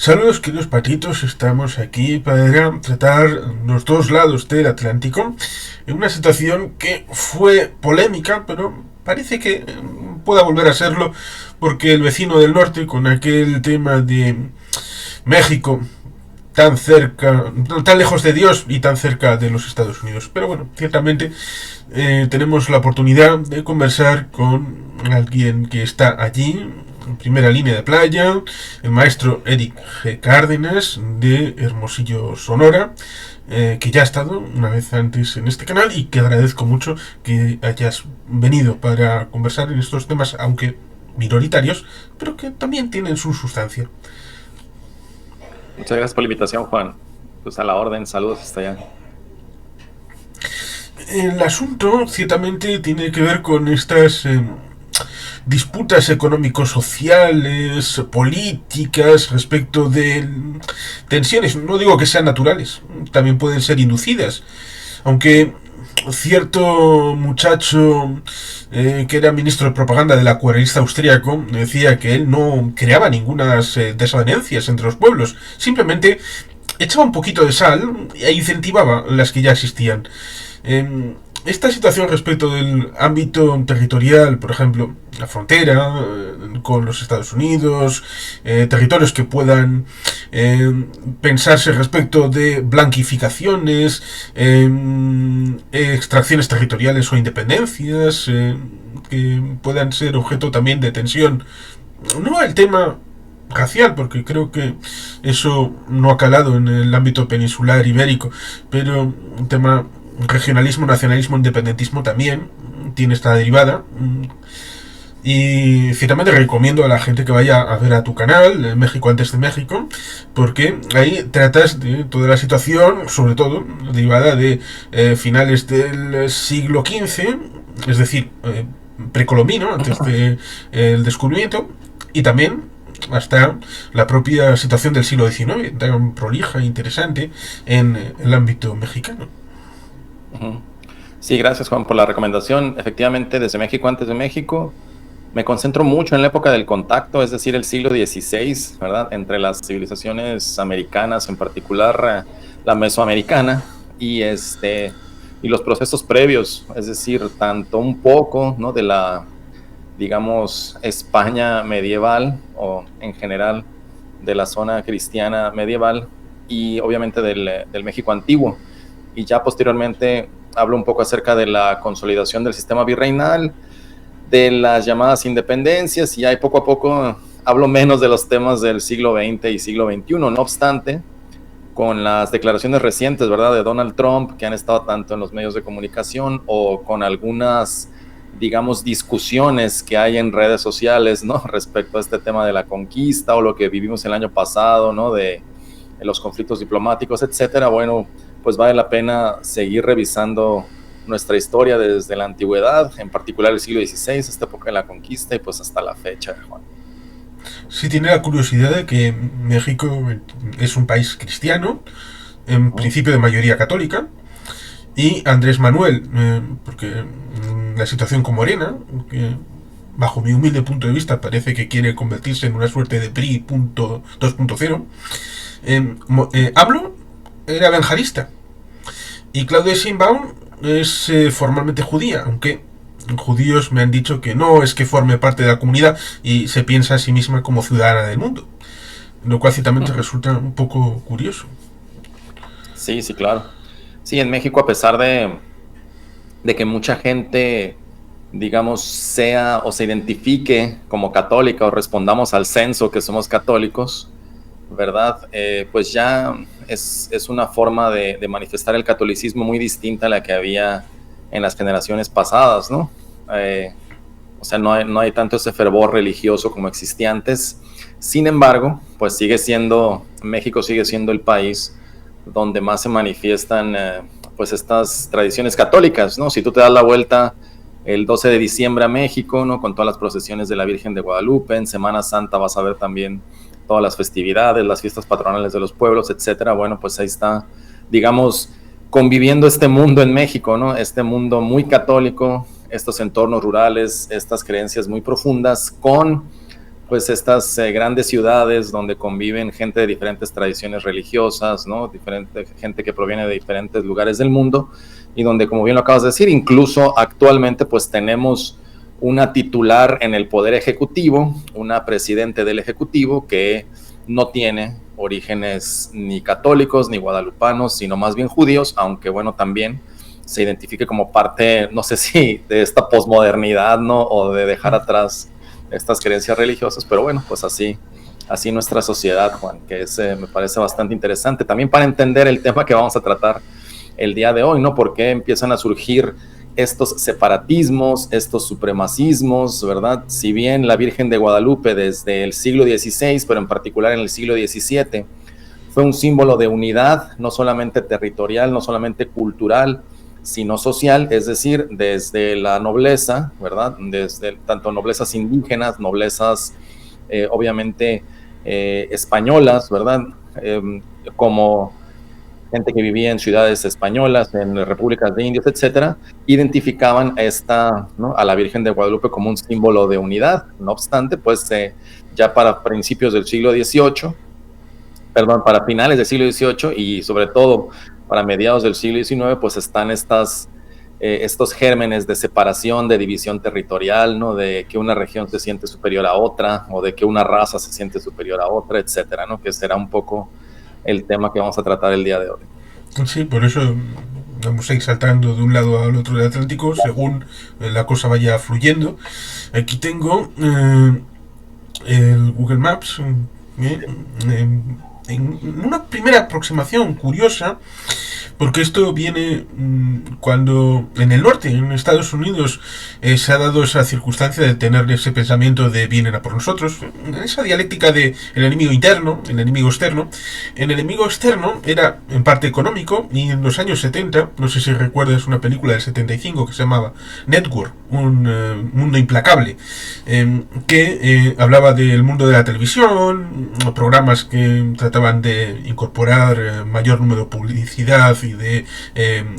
Saludos queridos patitos, estamos aquí para tratar los dos lados del Atlántico en una situación que fue polémica, pero parece que pueda volver a serlo porque el vecino del norte con aquel tema de México tan cerca, tan lejos de Dios y tan cerca de los Estados Unidos. Pero bueno, ciertamente tenemos la oportunidad de conversar con alguien que está allí, en primera línea de playa, el maestro Eric G. Cárdenas de Hermosillo, Sonora, que ya ha estado una vez antes en este canal y que agradezco mucho que hayas venido para conversar en estos temas, aunque minoritarios, pero que también tienen su sustancia. Muchas gracias por la invitación, Juan. Pues a la orden, saludos hasta allá. El asunto ciertamente tiene que ver con estas disputas económico-sociales, políticas, respecto de tensiones. No digo que sean naturales, también pueden ser inducidas. Aunque cierto muchacho que era ministro de propaganda del acuarelista austríaco decía que él no creaba ninguna desavenencias entre los pueblos, simplemente echaba un poquito de sal e incentivaba las que ya existían. Esta situación respecto del ámbito territorial, por ejemplo, la frontera con los Estados Unidos, territorios que puedan pensarse respecto de blanquificaciones, extracciones territoriales o independencias, que puedan ser objeto también de tensión. No el tema racial, porque creo que eso no ha calado en el ámbito peninsular ibérico, pero un tema regionalismo, nacionalismo, independentismo también tiene esta derivada. Y ciertamente recomiendo a la gente que vaya a ver a tu canal, México antes de México, porque ahí tratas de toda la situación, sobre todo derivada de finales del siglo XV, es decir, precolombino, antes del descubrimiento, y también hasta la propia situación del siglo XIX, tan prolija e interesante en el ámbito mexicano. Uh-huh. Sí, gracias, Juan, por la recomendación. Efectivamente, desde México antes de México, me concentro mucho en la época del contacto, es decir, el siglo XVI, ¿verdad? Entre las civilizaciones americanas, en particular la mesoamericana, y los procesos previos, es decir, tanto un poco, ¿no?, de la, digamos, España medieval, o en general de la zona cristiana medieval, y obviamente del México antiguo. Y ya posteriormente hablo un poco acerca de la consolidación del sistema virreinal, de las llamadas independencias, y ahí poco a poco hablo menos de los temas del siglo XX y siglo XXI. No obstante, con las declaraciones recientes, ¿verdad?, de Donald Trump, que han estado tanto en los medios de comunicación o con algunas, digamos, discusiones que hay en redes sociales, ¿no?, respecto a este tema de la conquista o lo que vivimos el año pasado, ¿no?, de los conflictos diplomáticos, etcétera. Bueno, pues vale la pena seguir revisando nuestra historia desde la antigüedad, en particular el siglo XVI, esta época de la conquista, y pues hasta la fecha, Juan. Sí, tiene la curiosidad de que México es un país cristiano, en principio de mayoría católica, y Andrés Manuel, porque la situación con Morena, que bajo mi humilde punto de vista parece que quiere convertirse en una suerte de PRI 2.0, hablo era evangelista, y Claudia Sheinbaum es formalmente judía, aunque judíos me han dicho que no es que forme parte de la comunidad y se piensa a sí misma como ciudadana del mundo, lo cual ciertamente resulta un poco curioso. Sí, sí, claro. Sí, en México, a pesar de que mucha gente, digamos, sea o se identifique como católica o respondamos al censo que somos católicos, ¿verdad? Pues ya es una forma de manifestar el catolicismo muy distinta a la que había en las generaciones pasadas, ¿no? O sea, no hay tanto ese fervor religioso como existía antes. Sin embargo, pues México sigue siendo el país donde más se manifiestan pues estas tradiciones católicas, ¿no? Si tú te das la vuelta el 12 de diciembre a México, ¿no?, con todas las procesiones de la Virgen de Guadalupe, en Semana Santa vas a ver también todas las festividades, las fiestas patronales de los pueblos, etcétera. Bueno, pues ahí está, digamos, conviviendo este mundo en México, ¿no? Este mundo muy católico, estos entornos rurales, estas creencias muy profundas, con pues estas grandes ciudades donde conviven gente de diferentes tradiciones religiosas, ¿no? Diferente gente que proviene de diferentes lugares del mundo, y donde, como bien lo acabas de decir, incluso actualmente pues tenemos una titular en el Poder Ejecutivo, una presidente del Ejecutivo que no tiene orígenes ni católicos ni guadalupanos, sino más bien judíos, aunque bueno, también se identifique como parte, no sé si de esta posmodernidad, ¿no? O de dejar atrás estas creencias religiosas, pero bueno, pues así nuestra sociedad, Juan, que es, me parece bastante interesante, también para entender el tema que vamos a tratar el día de hoy, ¿no? Por qué empiezan a surgir estos separatismos, estos supremacismos, ¿verdad? Si bien la Virgen de Guadalupe desde el siglo XVI, pero en particular en el siglo XVII, fue un símbolo de unidad, no solamente territorial, no solamente cultural, sino social, es decir, desde la nobleza, ¿verdad? Desde tanto noblezas indígenas, noblezas obviamente españolas, ¿verdad? Como gente que vivía en ciudades españolas, en repúblicas de indios, etcétera, identificaban ¿no? A la Virgen de Guadalupe como un símbolo de unidad. No obstante, pues ya para principios del siglo XVIII, para finales del siglo XVIII y sobre todo para mediados del siglo XIX, pues están estos gérmenes de separación, de división territorial, ¿no? De que una región se siente superior a otra, o de que una raza se siente superior a otra, etcétera, ¿no? Que será un poco el tema que vamos a tratar el día de hoy. Sí, por eso vamos a ir saltando de un lado al otro del Atlántico según la cosa vaya fluyendo. Aquí tengo el Google Maps. En una primera aproximación curiosa, porque esto viene cuando en el norte, en Estados Unidos, se ha dado esa circunstancia de tener ese pensamiento de vienen a por nosotros, esa dialéctica de el enemigo interno, el enemigo externo. El enemigo externo era en parte económico, y en los años 70, no sé si recuerdas una película del 75 que se llamaba Network, un mundo implacable, que hablaba del mundo de la televisión, programas que trataban de incorporar mayor número de publicidad y de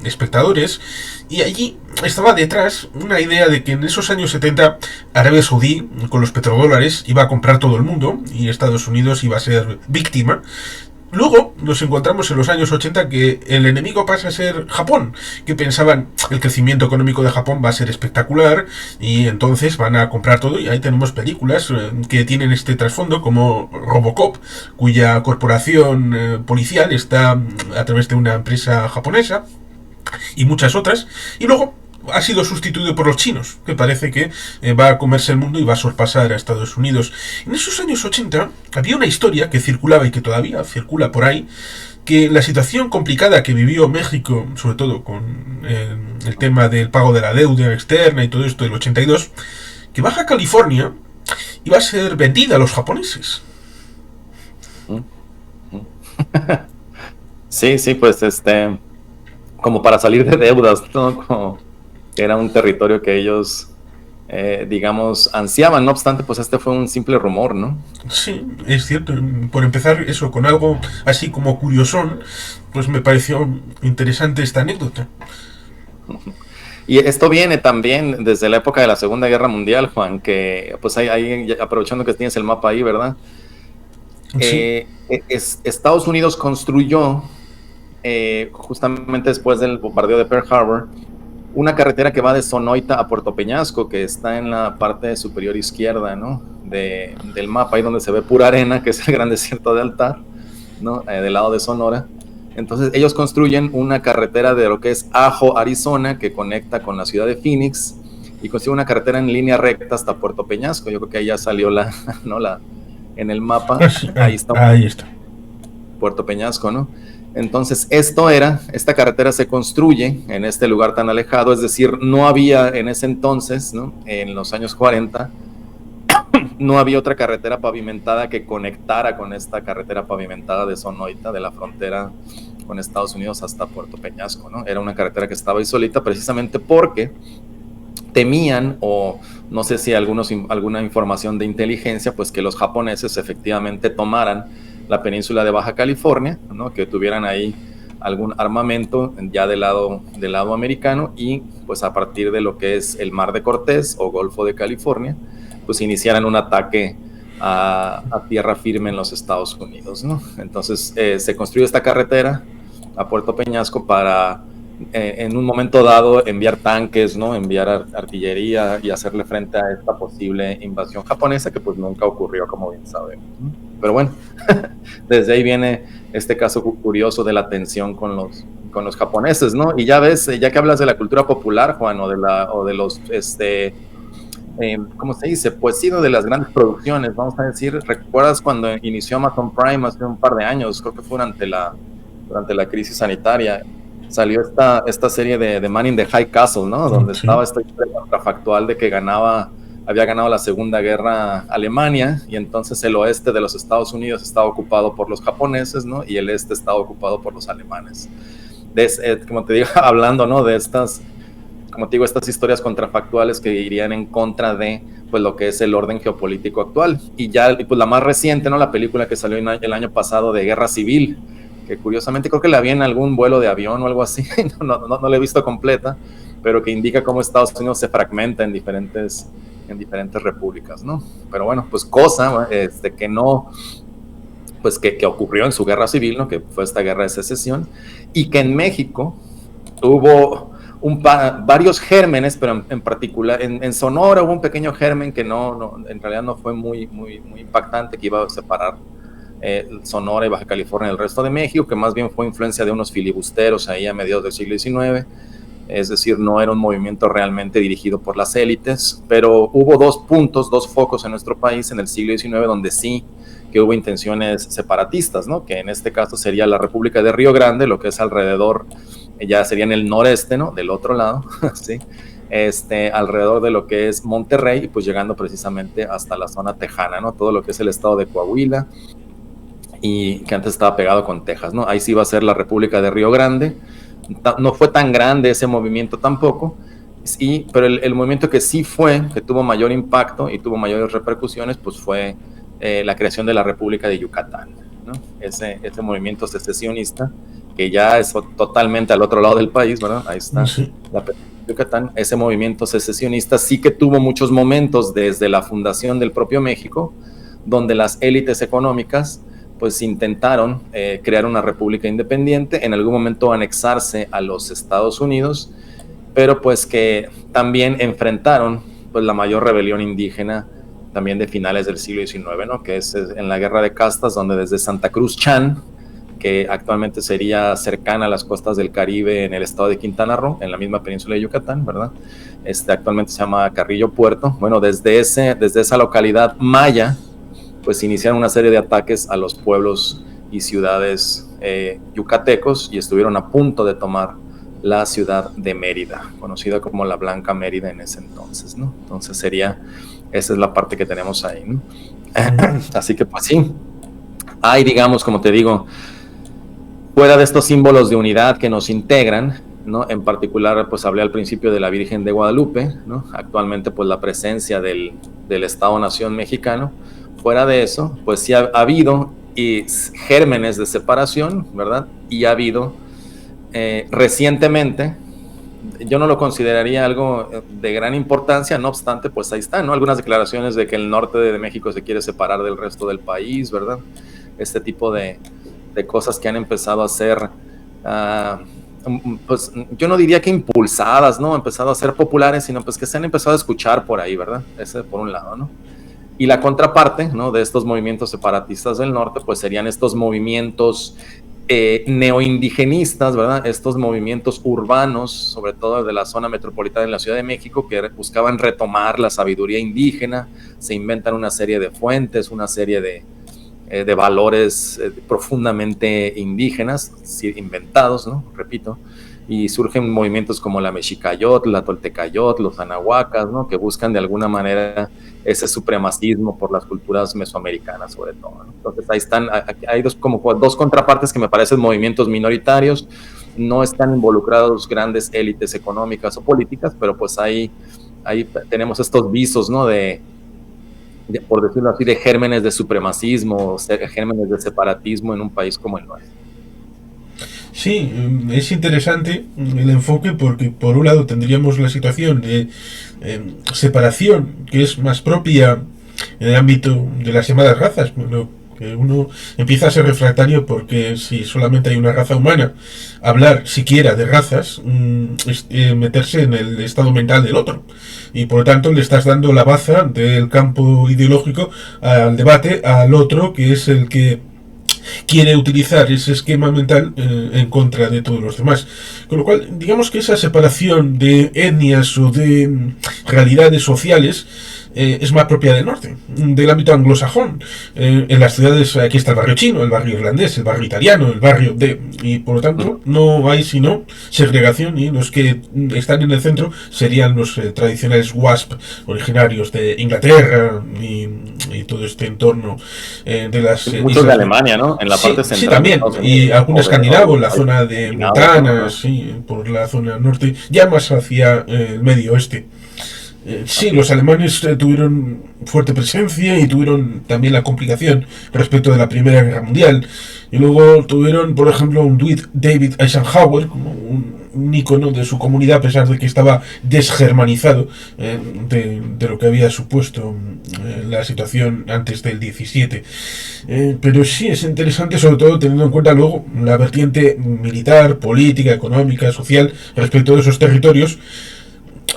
espectadores, y allí estaba detrás una idea de que en esos años 70 Arabia Saudí, con los petrodólares, iba a comprar todo el mundo y Estados Unidos iba a ser víctima. Luego nos encontramos en los años 80 que el enemigo pasa a ser Japón, que pensaban el crecimiento económico de Japón va a ser espectacular y entonces van a comprar todo, y ahí tenemos películas que tienen este trasfondo como Robocop, cuya corporación policial está a través de una empresa japonesa, y muchas otras, y luego ha sido sustituido por los chinos, que parece que va a comerse el mundo y va a sorpasar a Estados Unidos. En esos años 80 había una historia que circulaba y que todavía circula por ahí, que la situación complicada que vivió México, sobre todo con el tema del pago de la deuda externa y todo esto del 82, que Baja California iba a ser vendida a los japoneses. Sí, pues como para salir de deudas, ¿no? Como era un territorio que ellos, digamos, ansiaban. No obstante, pues este fue un simple rumor, ¿no? Sí, es cierto. Por empezar eso con algo así como curiosón, pues me pareció interesante esta anécdota. Y esto viene también desde la época de la Segunda Guerra Mundial, Juan, que pues ahí aprovechando que tienes el mapa ahí, ¿verdad? Sí. Estados Unidos construyó, justamente después del bombardeo de Pearl Harbor, una carretera que va de Sonoita a Puerto Peñasco, que está en la parte superior izquierda, ¿no? Del mapa, ahí donde se ve pura arena, que es el gran desierto de Altar, ¿no? Del lado de Sonora. Entonces ellos construyen una carretera de lo que es Ajo, Arizona, que conecta con la ciudad de Phoenix, y construyen una carretera en línea recta hasta Puerto Peñasco. Yo creo que ahí ya salió ¿no? En el mapa, ahí está. Puerto Peñasco, ¿no? Entonces esta carretera se construye en este lugar tan alejado, es decir, no había en ese entonces, ¿no? En los años 40, no había otra carretera pavimentada que conectara con esta carretera pavimentada de Sonoita, de la frontera con Estados Unidos hasta Puerto Peñasco, ¿no? Era una carretera que estaba ahí solita precisamente porque temían, o no sé si alguna información de inteligencia, pues que los japoneses efectivamente tomaran la península de Baja California, ¿no? Que tuvieran ahí algún armamento ya del lado americano, y pues a partir de lo que es el Mar de Cortés o Golfo de California, pues iniciaran un ataque a tierra firme en los Estados Unidos, ¿no? Entonces se construyó esta carretera a Puerto Peñasco para en un momento dado enviar tanques, ¿no? Enviar artillería y hacerle frente a esta posible invasión japonesa que pues nunca ocurrió, como bien sabemos, ¿no? Pero bueno, desde ahí viene este caso curioso de la tensión con los japoneses, ¿no? Y ya ves, ya que hablas de la cultura popular, Juan, o de los ¿cómo se dice? Pues sí, de las grandes producciones, vamos a decir. ¿Recuerdas cuando inició Amazon Prime hace un par de años? Creo que fue durante la crisis sanitaria. Salió esta serie de Man in the High Castle, ¿no? Donde estaba esta historia contrafactual de que había ganado la Segunda Guerra Alemania, y entonces el oeste de los Estados Unidos estaba ocupado por los japoneses, ¿no? Y el este estaba ocupado por los alemanes. Como te digo, hablando, ¿no? De estas, como te digo, estas historias contrafactuales que irían en contra de pues lo que es el orden geopolítico actual. Y ya pues la más reciente, ¿no? La película que salió el año pasado de Guerra Civil, que curiosamente creo que la vi en algún vuelo de avión o algo así, no la he visto completa, pero que indica cómo Estados Unidos se fragmenta en diferentes repúblicas, ¿no? Pero bueno, pues cosa que no, pues que ocurrió en su guerra civil, ¿no? Que fue esta guerra de secesión, y que en México hubo varios gérmenes, pero en particular en Sonora hubo un pequeño germen que en realidad no fue muy impactante, que iba a separar Sonora y Baja California del resto de México, que más bien fue influencia de unos filibusteros ahí a mediados del siglo XIX. Es decir, no era un movimiento realmente dirigido por las élites, pero hubo dos focos en nuestro país en el siglo XIX donde sí que hubo intenciones separatistas, ¿no? Que en este caso sería la República de Río Grande, lo que es alrededor, ya sería en el noreste, ¿no? Del otro lado, ¿sí? Alrededor de lo que es Monterrey, pues llegando precisamente hasta la zona tejana, ¿no? Todo lo que es el estado de Coahuila, y que antes estaba pegado con Texas, ¿no? Ahí sí va a ser la República de Río Grande. No fue tan grande ese movimiento tampoco, pero el movimiento que sí que tuvo mayor impacto y tuvo mayores repercusiones, pues fue la creación de la República de Yucatán, ¿no? Ese movimiento secesionista, que ya es totalmente al otro lado del país, ¿verdad? Ahí está, sí. La Yucatán. Ese movimiento secesionista sí que tuvo muchos momentos desde la fundación del propio México, donde las élites económicas pues intentaron crear una república independiente, en algún momento anexarse a los Estados Unidos, pero pues que también enfrentaron pues la mayor rebelión indígena también de finales del siglo XIX, ¿no? Que es en la Guerra de Castas, donde desde Santa Cruz Chan, que actualmente sería cercana a las costas del Caribe en el estado de Quintana Roo, en la misma península de Yucatán, ¿verdad? Actualmente se llama Carrillo Puerto. Bueno, desde esa localidad maya, pues iniciaron una serie de ataques a los pueblos y ciudades yucatecos, y estuvieron a punto de tomar la ciudad de Mérida, conocida como la Blanca Mérida en ese entonces, ¿no? Entonces esa es la parte que tenemos ahí, ¿no? Así que pues sí, hay, digamos, como te digo, fuera de estos símbolos de unidad que nos integran, ¿no? En particular, pues hablé al principio de la Virgen de Guadalupe, ¿no? Actualmente, pues la presencia del Estado-Nación mexicano. Fuera de eso, pues sí ha habido gérmenes de separación, ¿verdad? Y ha habido recientemente, yo no lo consideraría algo de gran importancia, no obstante, pues ahí están, ¿no? Algunas declaraciones de que el norte de México se quiere separar del resto del país, ¿verdad? Este tipo de cosas que han empezado a ser, pues yo no diría que impulsadas, ¿no? Empezado a ser populares, sino pues que se han empezado a escuchar por ahí, ¿verdad? Ese por un lado, ¿no? Y la contraparte, ¿no? De estos movimientos separatistas del norte, pues serían estos movimientos neoindigenistas, ¿verdad? Estos movimientos urbanos, sobre todo de la zona metropolitana de la Ciudad de México, que buscaban retomar la sabiduría indígena, se inventan una serie de fuentes, una serie de valores profundamente indígenas, inventados, ¿no? Repito, y surgen movimientos como la Mexicayot, la Toltecayot, los Anahuacas, ¿no? Que buscan de alguna manera ese supremacismo por las culturas mesoamericanas, sobre todo, ¿no? Entonces ahí están, hay dos contrapartes que me parecen movimientos minoritarios, no están involucrados grandes élites económicas o políticas, pero pues ahí tenemos estos visos, ¿no? Por decirlo así, de gérmenes de supremacismo, gérmenes de separatismo en un país como el nuestro. Sí, es interesante el enfoque porque por un lado tendríamos la situación de separación que es más propia en el ámbito de las llamadas razas, lo que uno empieza a ser refractario porque si solamente hay una raza humana, hablar siquiera de razas es meterse en el estado mental del otro. Y por lo tanto le estás dando la baza del campo ideológico al debate al otro, que es el que quiere utilizar ese esquema mental en contra de todos los demás. Con lo cual, digamos que esa separación de etnias o de realidades sociales es más propia del norte, del ámbito anglosajón. En las ciudades aquí está el barrio chino, el barrio irlandés, el barrio italiano, el barrio de... Y por lo tanto no hay sino segregación, y los que están en el centro serían los tradicionales WASP originarios de Inglaterra y todo este entorno de las... Muchos de Alemania, ¿no? En la parte central. Sí, también. Y algún escandinavo en la zona de Montana, sí, por la zona norte, ya más hacia el medio oeste. Sí, los alemanes tuvieron fuerte presencia y tuvieron también la complicación respecto de la Primera Guerra Mundial. Y luego tuvieron, por ejemplo, un David Eisenhower como un ícono de su comunidad, a pesar de que estaba desgermanizado de lo que había supuesto la situación antes del 17. Pero sí es interesante, sobre todo teniendo en cuenta luego la vertiente militar, política, económica, social respecto de esos territorios.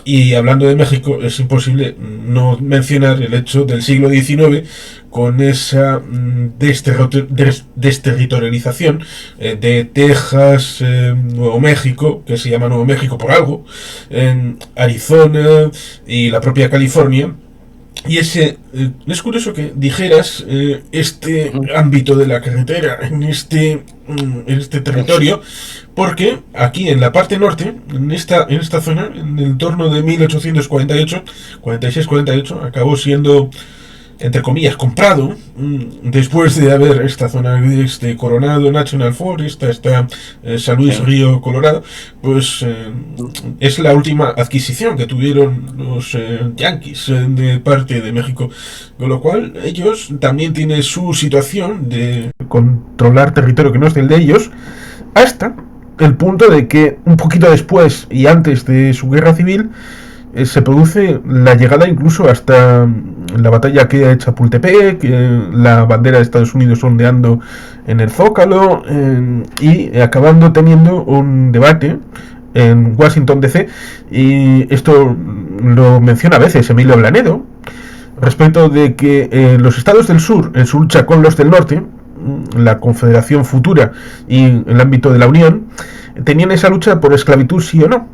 Y hablando de México, es imposible no mencionar el hecho del siglo XIX con esa desterritorialización de Texas, Nuevo México, que se llama Nuevo México por algo, Arizona y la propia California. Y es curioso que dijeras este ámbito de la carretera en este territorio, porque aquí en la parte norte, en esta zona, en el entorno de 1848, 46-48, acabó siendo, entre comillas, comprado, después de haber esta zona de Coronado National Forest, esta San Luis Río Colorado, pues es la última adquisición que tuvieron los yanquis de parte de México, con lo cual ellos también tienen su situación de controlar territorio que no es el de ellos, hasta el punto de que un poquito después y antes de su guerra civil se produce la llegada incluso hasta la batalla que ha hecho Chapultepec, la bandera de Estados Unidos ondeando en el Zócalo, y acabando teniendo un debate en Washington DC, y esto lo menciona a veces Emilio Blanedo, respecto de que los estados del sur, en su lucha con los del norte, la Confederación Futura y el ámbito de la Unión, tenían esa lucha por esclavitud sí o no.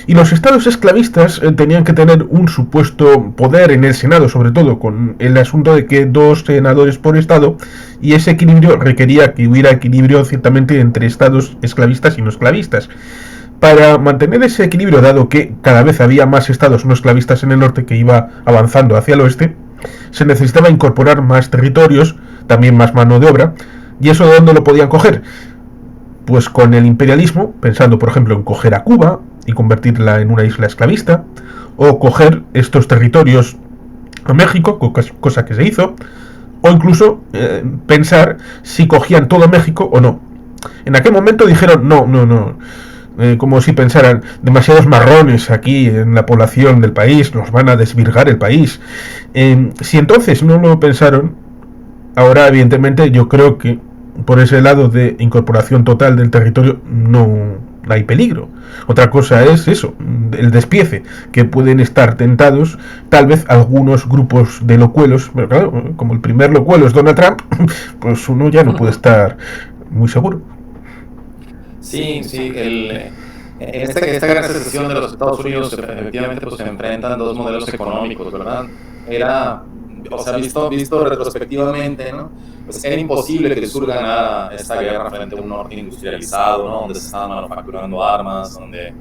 Y los estados esclavistas tenían que tener un supuesto poder en el Senado, sobre todo con el asunto de que 2 senadores por estado, y ese equilibrio requería que hubiera equilibrio ciertamente entre estados esclavistas y no esclavistas. Para mantener ese equilibrio, dado que cada vez había más estados no esclavistas en el norte que iba avanzando hacia el oeste, se necesitaba incorporar más territorios, también más mano de obra, y eso ¿de dónde lo podían coger? Pues con el imperialismo, pensando por ejemplo en coger a Cuba y convertirla en una isla esclavista, o coger estos territorios a México, cosa que se hizo, o incluso pensar si cogían todo México o no. En aquel momento dijeron no, como si pensaran, demasiados marrones aquí en la población del país, nos van a desvirgar el país. Si entonces no lo pensaron, ahora evidentemente yo creo que por ese lado de incorporación total del territorio no hay peligro. Otra cosa es eso, el despiece, que pueden estar tentados tal vez algunos grupos de locuelos, pero claro, como el primer locuelo es Donald Trump, pues uno ya no puede estar muy seguro. Sí, esta gran recesión de los Estados Unidos, efectivamente, pues se enfrentan dos modelos económicos, ¿verdad? Visto retrospectivamente, ¿no? Pues era imposible que el sur ganara esta guerra frente a un norte industrializado, ¿no? Donde se estaban manufacturando armas, donde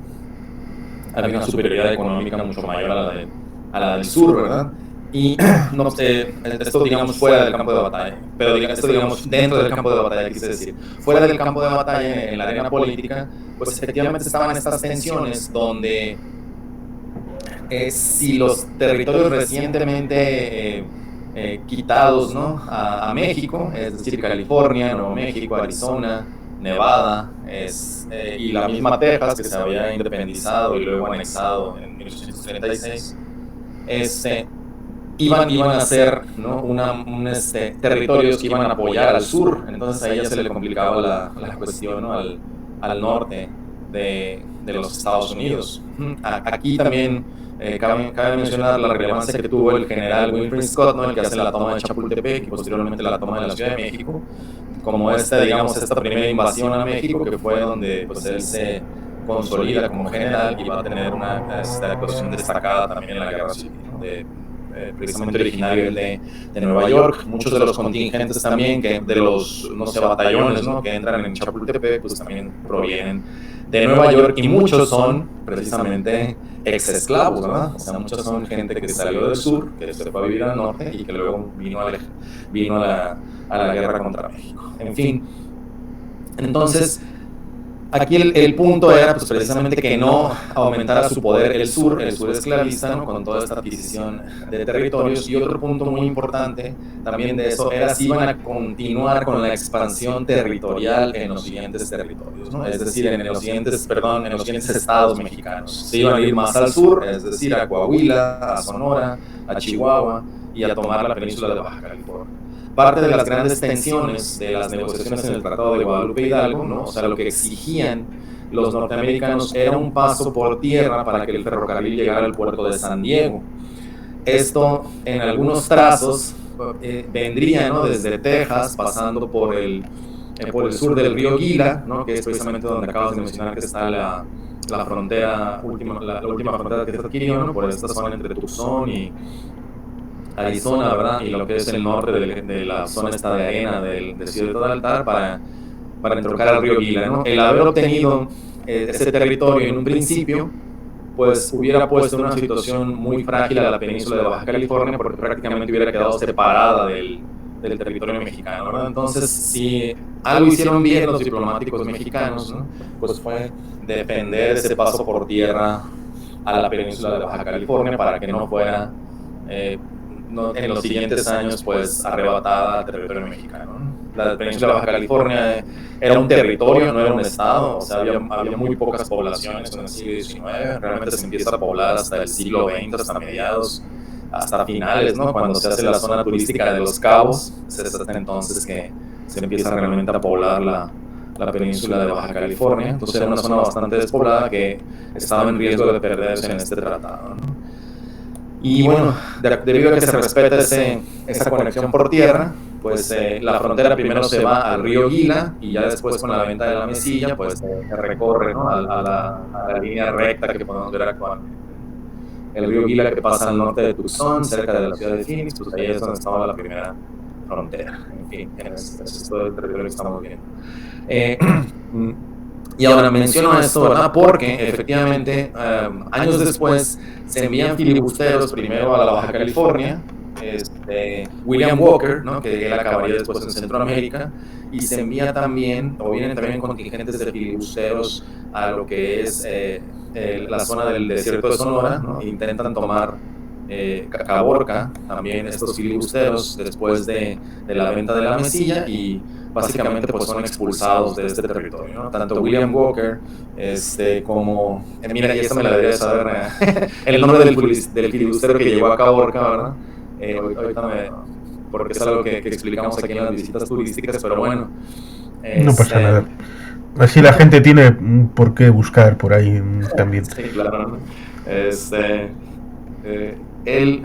había una superioridad económica mucho mayor a la del sur, ¿verdad? Y no, esto digamos fuera del campo de batalla, pero esto digamos dentro del campo de batalla, quise decir, fuera del campo de batalla, en la arena política, pues efectivamente estaban estas tensiones donde si los territorios recientemente quitados, ¿no? a México, es decir, California, Nuevo México, Arizona, Nevada, y la misma Texas, que se había independizado y luego anexado en 1836, iban a ser, ¿no? Territorios que iban a apoyar al sur, entonces a ella se le complicaba la cuestión, ¿no? al norte de los Estados Unidos. Aquí también cabe mencionar la relevancia que tuvo el general Winfield Scott, ¿no? El que hace la toma de Chapultepec y posteriormente la toma de la Ciudad de México, como digamos, esta primera invasión a México, que fue donde pues, él se consolida como general y va a tener una actuación destacada también en la guerra civil, ¿no? Precisamente originario de Nueva York. Muchos de los contingentes también, de los, no sé, batallones, ¿no? que entran en Chapultepec, pues también provienen de Nueva York, y muchos son precisamente ex-esclavos, ¿verdad? O sea, muchos son gente que salió del sur, que se fue a vivir al norte y que luego vino a la guerra contra México. En fin, entonces aquí el punto era pues, precisamente que no aumentara su poder el sur esclavista, ¿no? Con toda esta adquisición de territorios. Y otro punto muy importante también de eso era si iban a continuar con la expansión territorial en los siguientes territorios, ¿no? Es decir, en los siguientes estados mexicanos. Se iban a ir más al sur, es decir, a Coahuila, a Sonora, a Chihuahua y a tomar la península de Baja California. Parte de las grandes tensiones de las negociaciones en el Tratado de Guadalupe Hidalgo, ¿no? O sea, lo que exigían los norteamericanos era un paso por tierra para que el ferrocarril llegara al puerto de San Diego. Esto, en algunos trazos, vendría, ¿no? Desde Texas, pasando por el sur del río Gila, ¿no? Que es precisamente donde acabas de mencionar que está la frontera, la última frontera que se adquirió, ¿no? Por esta zona entre Tucson y Arizona, ¿verdad? Y lo que es el norte de la zona esta de arena del desierto de Altar para entroncar al río Gila, ¿no? El haber obtenido ese territorio en un principio, pues hubiera puesto en una situación muy frágil a la península de Baja California, porque prácticamente hubiera quedado separada del territorio mexicano, ¿verdad? Entonces, si algo hicieron bien los diplomáticos mexicanos, ¿no? Pues fue defender ese paso por tierra a la península de Baja California para que no fuera en los siguientes años pues arrebatada al territorio mexicano. La península de Baja California era un territorio, no era un estado, o sea, había muy pocas poblaciones en el siglo XIX, realmente se empieza a poblar hasta el siglo XX, hasta mediados, hasta finales, ¿no? Cuando se hace la zona turística de Los Cabos, es hasta entonces que se empieza realmente a poblar la península de Baja California. Entonces era una zona bastante despoblada que estaba en riesgo de perderse en este tratado, ¿no? Y bueno, debido a que se respeta esa conexión por tierra, pues la frontera primero se va al río Gila y ya después con la venta de la Mesilla, pues se recorre, ¿no? a la línea recta que podemos ver actualmente. El río Gila que pasa al norte de Tucson, cerca de la ciudad de Phoenix, pues ahí es donde estaba la primera frontera. En fin, es todo el territorio que estamos viendo. Y ahora menciono esto, ¿verdad? Porque efectivamente años después se envían filibusteros primero a la Baja California, William Walker, ¿no? Que él acabaría después en Centroamérica, y se envía también, o vienen también contingentes de filibusteros a lo que es la zona del desierto de Sonora, ¿no? Intentan tomar Caborca, también estos filibusteros, después de la venta de la Mesilla, y básicamente pues son expulsados de este territorio, ¿no? Tanto William Walker como mira, y esta me la debería saber el nombre del filibustero que llegó a Caborca, ¿verdad? Ahorita porque es algo que explicamos aquí en las visitas turísticas, pero bueno, no pasa nada. Así la gente tiene por qué buscar por ahí también. Sí, claro. Él,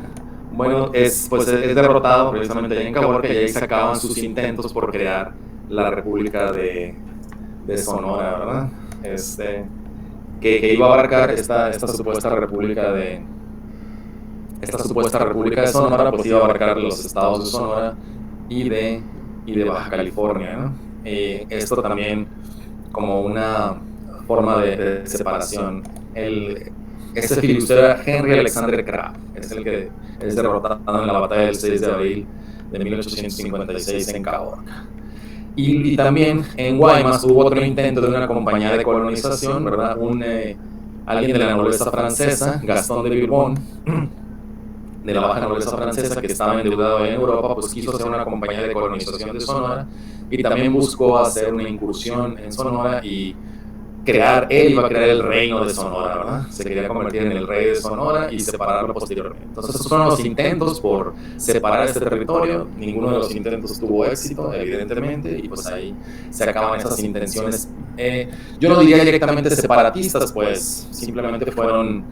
bueno, es derrotado precisamente allá en Caborca, y ahí se acaban sus intentos por crear la República de Sonora, ¿verdad? Que iba a abarcar esta supuesta República de Sonora, pues iba a abarcar los estados de Sonora y de Baja California, ¿no? Esto también como una forma de separación. Este filibustero era Henry Alexander Crabb, es el que es derrotado en la batalla del 6 de abril de 1856 en Caborca. Y también en Guaymas hubo otro intento de una compañía de colonización, ¿verdad? Alguien de la nobleza francesa, Gastón de Bourbon, de la baja nobleza francesa, que estaba endeudado en Europa, pues quiso hacer una compañía de colonización de Sonora y también buscó hacer una incursión en Sonora y él iba a crear el reino de Sonora, ¿verdad? Se quería convertir en el rey de Sonora y separarlo posteriormente. Entonces, esos fueron los intentos por separar este territorio. Ninguno de los intentos tuvo éxito, evidentemente, y pues ahí se acaban esas intenciones. Yo no diría directamente separatistas, pues simplemente fueron,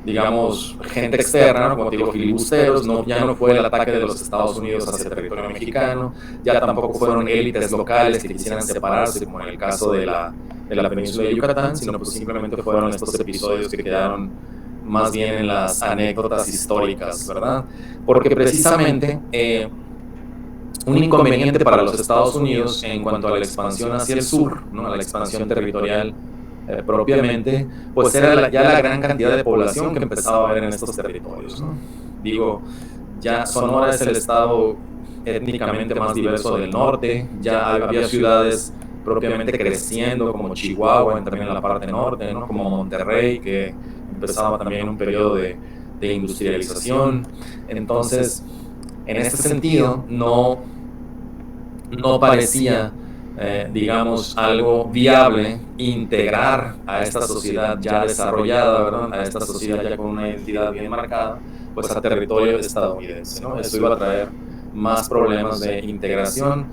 digamos, gente externa, ¿no? Como te digo, filibusteros. Ya no fue el ataque de los Estados Unidos hacia el territorio mexicano, ya tampoco fueron élites locales que quisieran separarse, como en el caso de la península de Yucatán, sino pues simplemente fueron estos episodios que quedaron más bien en las anécdotas históricas, ¿verdad? Porque precisamente un inconveniente para los Estados Unidos en cuanto a la expansión hacia el sur, ¿no? A la expansión territorial propiamente, pues era ya la gran cantidad de población que empezaba a haber en estos territorios, ¿no? Digo, ya Sonora es el estado étnicamente más diverso del norte, ya había ciudades propiamente creciendo como Chihuahua, también en la parte norte, ¿no? Como Monterrey, que empezaba también un periodo de industrialización. Entonces, en este sentido, no parecía digamos, algo viable integrar a esta sociedad ya desarrollada, ¿verdad? A esta sociedad ya con una identidad bien marcada, pues a territorio estadounidense, ¿no? Esto iba a traer más problemas de integración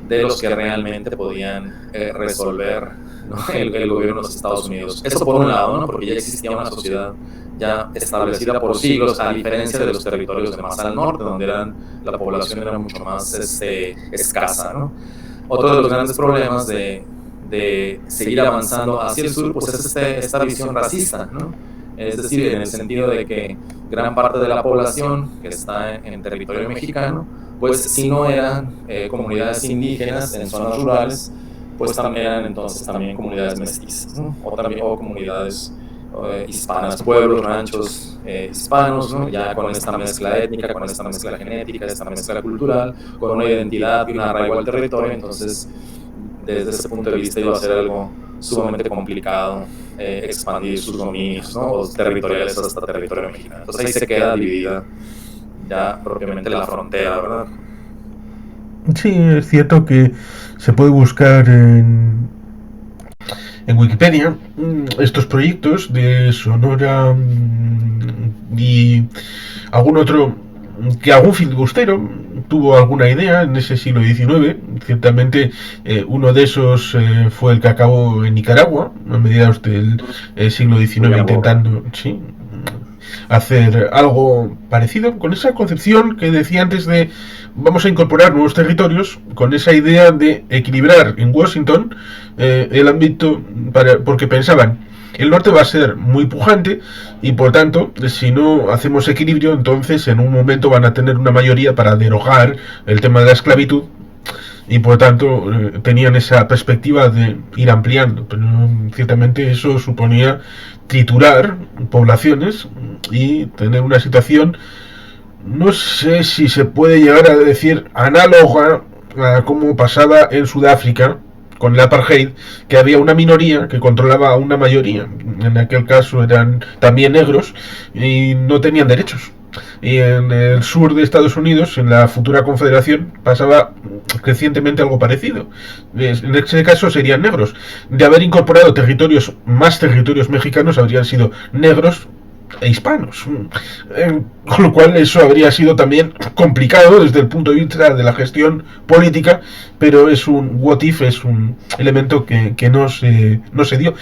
de los que realmente podían resolver, ¿no? el gobierno de los Estados Unidos. Eso por un lado, ¿no? Porque ya existía una sociedad ya establecida por siglos, a diferencia de los territorios de más al norte, donde la población era mucho más escasa, ¿no? Otro de los grandes problemas de seguir avanzando hacia el sur, pues es esta visión racista, ¿no? Es decir, en el sentido de que gran parte de la población que está en territorio mexicano, pues si no eran comunidades indígenas en zonas rurales, pues también eran entonces también comunidades mestizas, ¿no? O comunidades hispanas, pueblos, ranchos hispanos, ¿no? Ya con esta mezcla étnica, con esta mezcla genética, esta mezcla cultural, con una identidad y un arraigo al territorio. Entonces, desde ese punto de vista iba a ser algo sumamente complicado expandir sus dominios, ¿no? O territoriales hasta territorio mexicano. Entonces ahí se queda dividida ya propiamente la frontera, ¿verdad? Sí, es cierto que se puede buscar en Wikipedia estos proyectos de Sonora y algún otro, que algún filibustero tuvo alguna idea en ese siglo XIX. Ciertamente uno de esos fue el que acabó en Nicaragua a mediados del siglo XIX, intentando hacer algo parecido con esa concepción que decía antes de vamos a incorporar nuevos territorios, con esa idea de equilibrar en Washington el ámbito, porque pensaban el norte va a ser muy pujante y por tanto si no hacemos equilibrio, entonces en un momento van a tener una mayoría para derogar el tema de la esclavitud y por tanto tenían esa perspectiva de ir ampliando, pero ciertamente eso suponía triturar poblaciones y tener una situación, no sé si se puede llegar a decir análoga a como pasaba en Sudáfrica con el apartheid, que había una minoría que controlaba a una mayoría. En aquel caso eran también negros y no tenían derechos. Y en el sur de Estados Unidos, en la futura confederación, pasaba crecientemente algo parecido. En este caso serían negros. De haber incorporado más territorios mexicanos, habrían sido negros e hispanos, con lo cual eso habría sido también complicado desde el punto de vista de la gestión política, pero es un what if, es un elemento que no se dio.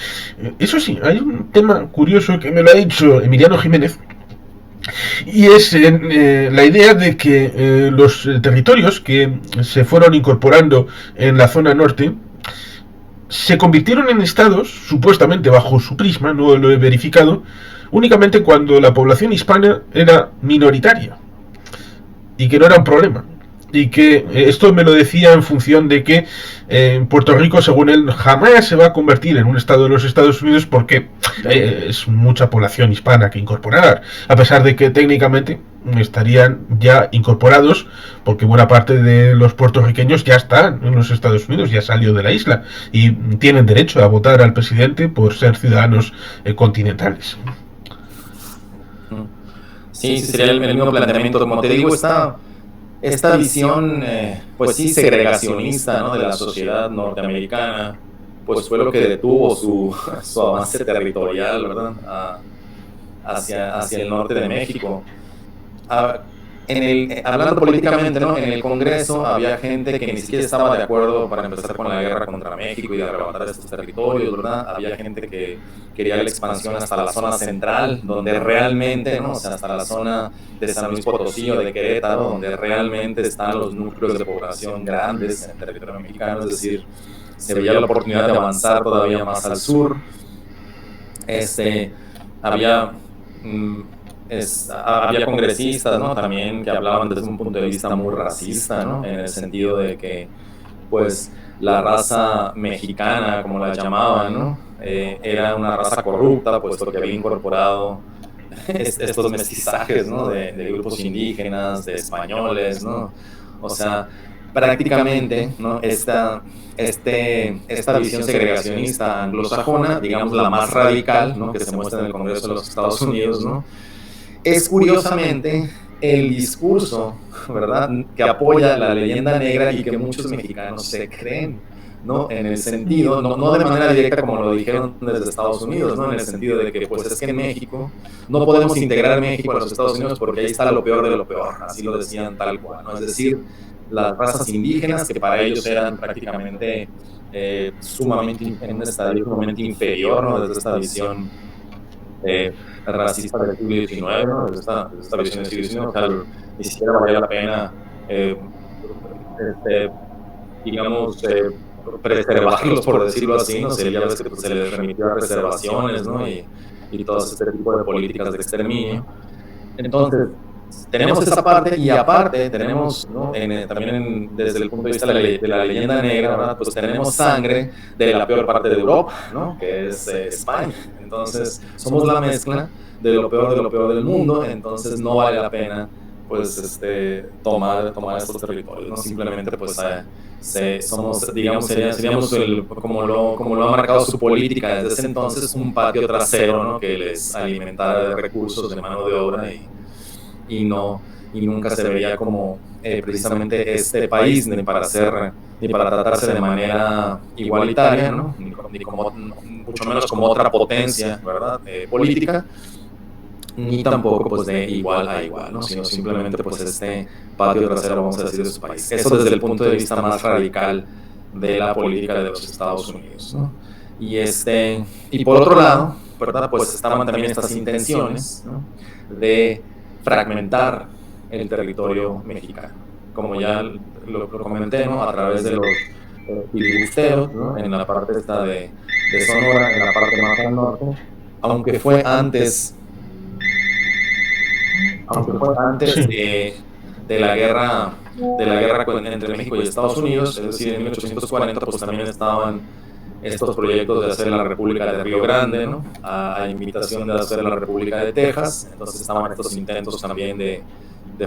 Eso sí, hay un tema curioso que me lo ha dicho Emiliano Jiménez, y es la idea de que los territorios que se fueron incorporando en la zona norte se convirtieron en estados, supuestamente bajo su prisma, no lo he verificado, únicamente cuando la población hispana era minoritaria y que no era un problema. Y que esto me lo decía en función de que Puerto Rico, según él, jamás se va a convertir en un estado de los Estados Unidos porque es mucha población hispana que incorporar, a pesar de que técnicamente estarían ya incorporados, porque buena parte de los puertorriqueños ya están en los Estados Unidos, ya salió de la isla y tienen derecho a votar al presidente por ser ciudadanos continentales. Sí, sería el mismo planteamiento. Como te digo, esta visión, pues sí, segregacionista, ¿no? De la sociedad norteamericana, pues fue lo que detuvo su avance territorial, ¿verdad? Hacia el norte de México. Ah, hablando políticamente, ¿no? En el Congreso había gente que ni siquiera estaba de acuerdo para empezar con la guerra contra México y de arrebatar estos territorios, ¿verdad? Había gente que quería la expansión hasta la zona central, donde realmente, ¿no? O sea, hasta la zona de San Luis Potosí o de Querétaro, donde realmente están los núcleos de población grandes en el territorio mexicano, es decir, se veía la oportunidad de avanzar todavía más al sur. Había... había congresistas, ¿no? También que hablaban desde un punto de vista muy racista, ¿no? En el sentido de que, pues, la raza mexicana, como la llamaban, ¿no? Era una raza corrupta, puesto que había incorporado estos mestizajes, ¿no? De grupos indígenas, de españoles, ¿no? O sea, prácticamente, ¿no? Esta visión segregacionista anglosajona, digamos la más radical, ¿no? Que se muestra en el Congreso de los Estados Unidos, ¿no? Es curiosamente el discurso, ¿verdad?, que apoya la leyenda negra y que muchos mexicanos se creen, ¿no? En el sentido, no de manera directa como lo dijeron desde Estados Unidos, ¿no? En el sentido de que, pues es que en México no podemos integrar México a los Estados Unidos porque ahí está lo peor de lo peor, así lo decían tal cual, ¿no? Es decir, las razas indígenas, que para ellos eran prácticamente en un estadio sumamente inferior, ¿no? Desde esta visión racista del siglo XIX, ¿no? Desde esta visión del siglo XIX, o sea, ni siquiera valía la pena, digamos, preservarlos, por decirlo así, ¿no? Ya ves que pues, se les remitió a reservaciones, ¿no? Y todo este tipo de políticas de exterminio. Entonces, tenemos esa parte y aparte tenemos, ¿no? También desde el punto de vista de la leyenda negra, ¿verdad? Pues tenemos sangre de la peor parte de Europa, ¿no? Que es España. Entonces somos la mezcla de lo peor del mundo, entonces no vale la pena pues tomar estos territorios, ¿no? Simplemente pues somos, digamos, seríamos como lo ha marcado su política desde ese entonces, un patio trasero, ¿no? Que les alimentara de recursos, de mano de obra y nunca se veía como precisamente este país ni para tratarse de manera igualitaria, ¿no? Mucho menos como otra potencia, ¿verdad? Política, ni tampoco pues de igual a igual, ¿no? Sino simplemente pues este patio trasero, vamos a decir, de su país. Eso desde el punto de vista más radical de la política de los Estados Unidos, ¿no? Y por otro lado, ¿verdad? Pues estaban también estas intenciones, ¿no? De fragmentar el territorio mexicano, como ya lo comenté, ¿no? A través de los filibusteros, ¿no? En la parte esta de Sonora, en la parte más al norte, aunque fue antes Sí. de la guerra entre México y Estados Unidos, es decir, en 1840, pues también estaban estos proyectos de hacer la República de Río Grande, ¿no? A invitación de hacer la República de Texas. Entonces estaban estos intentos también de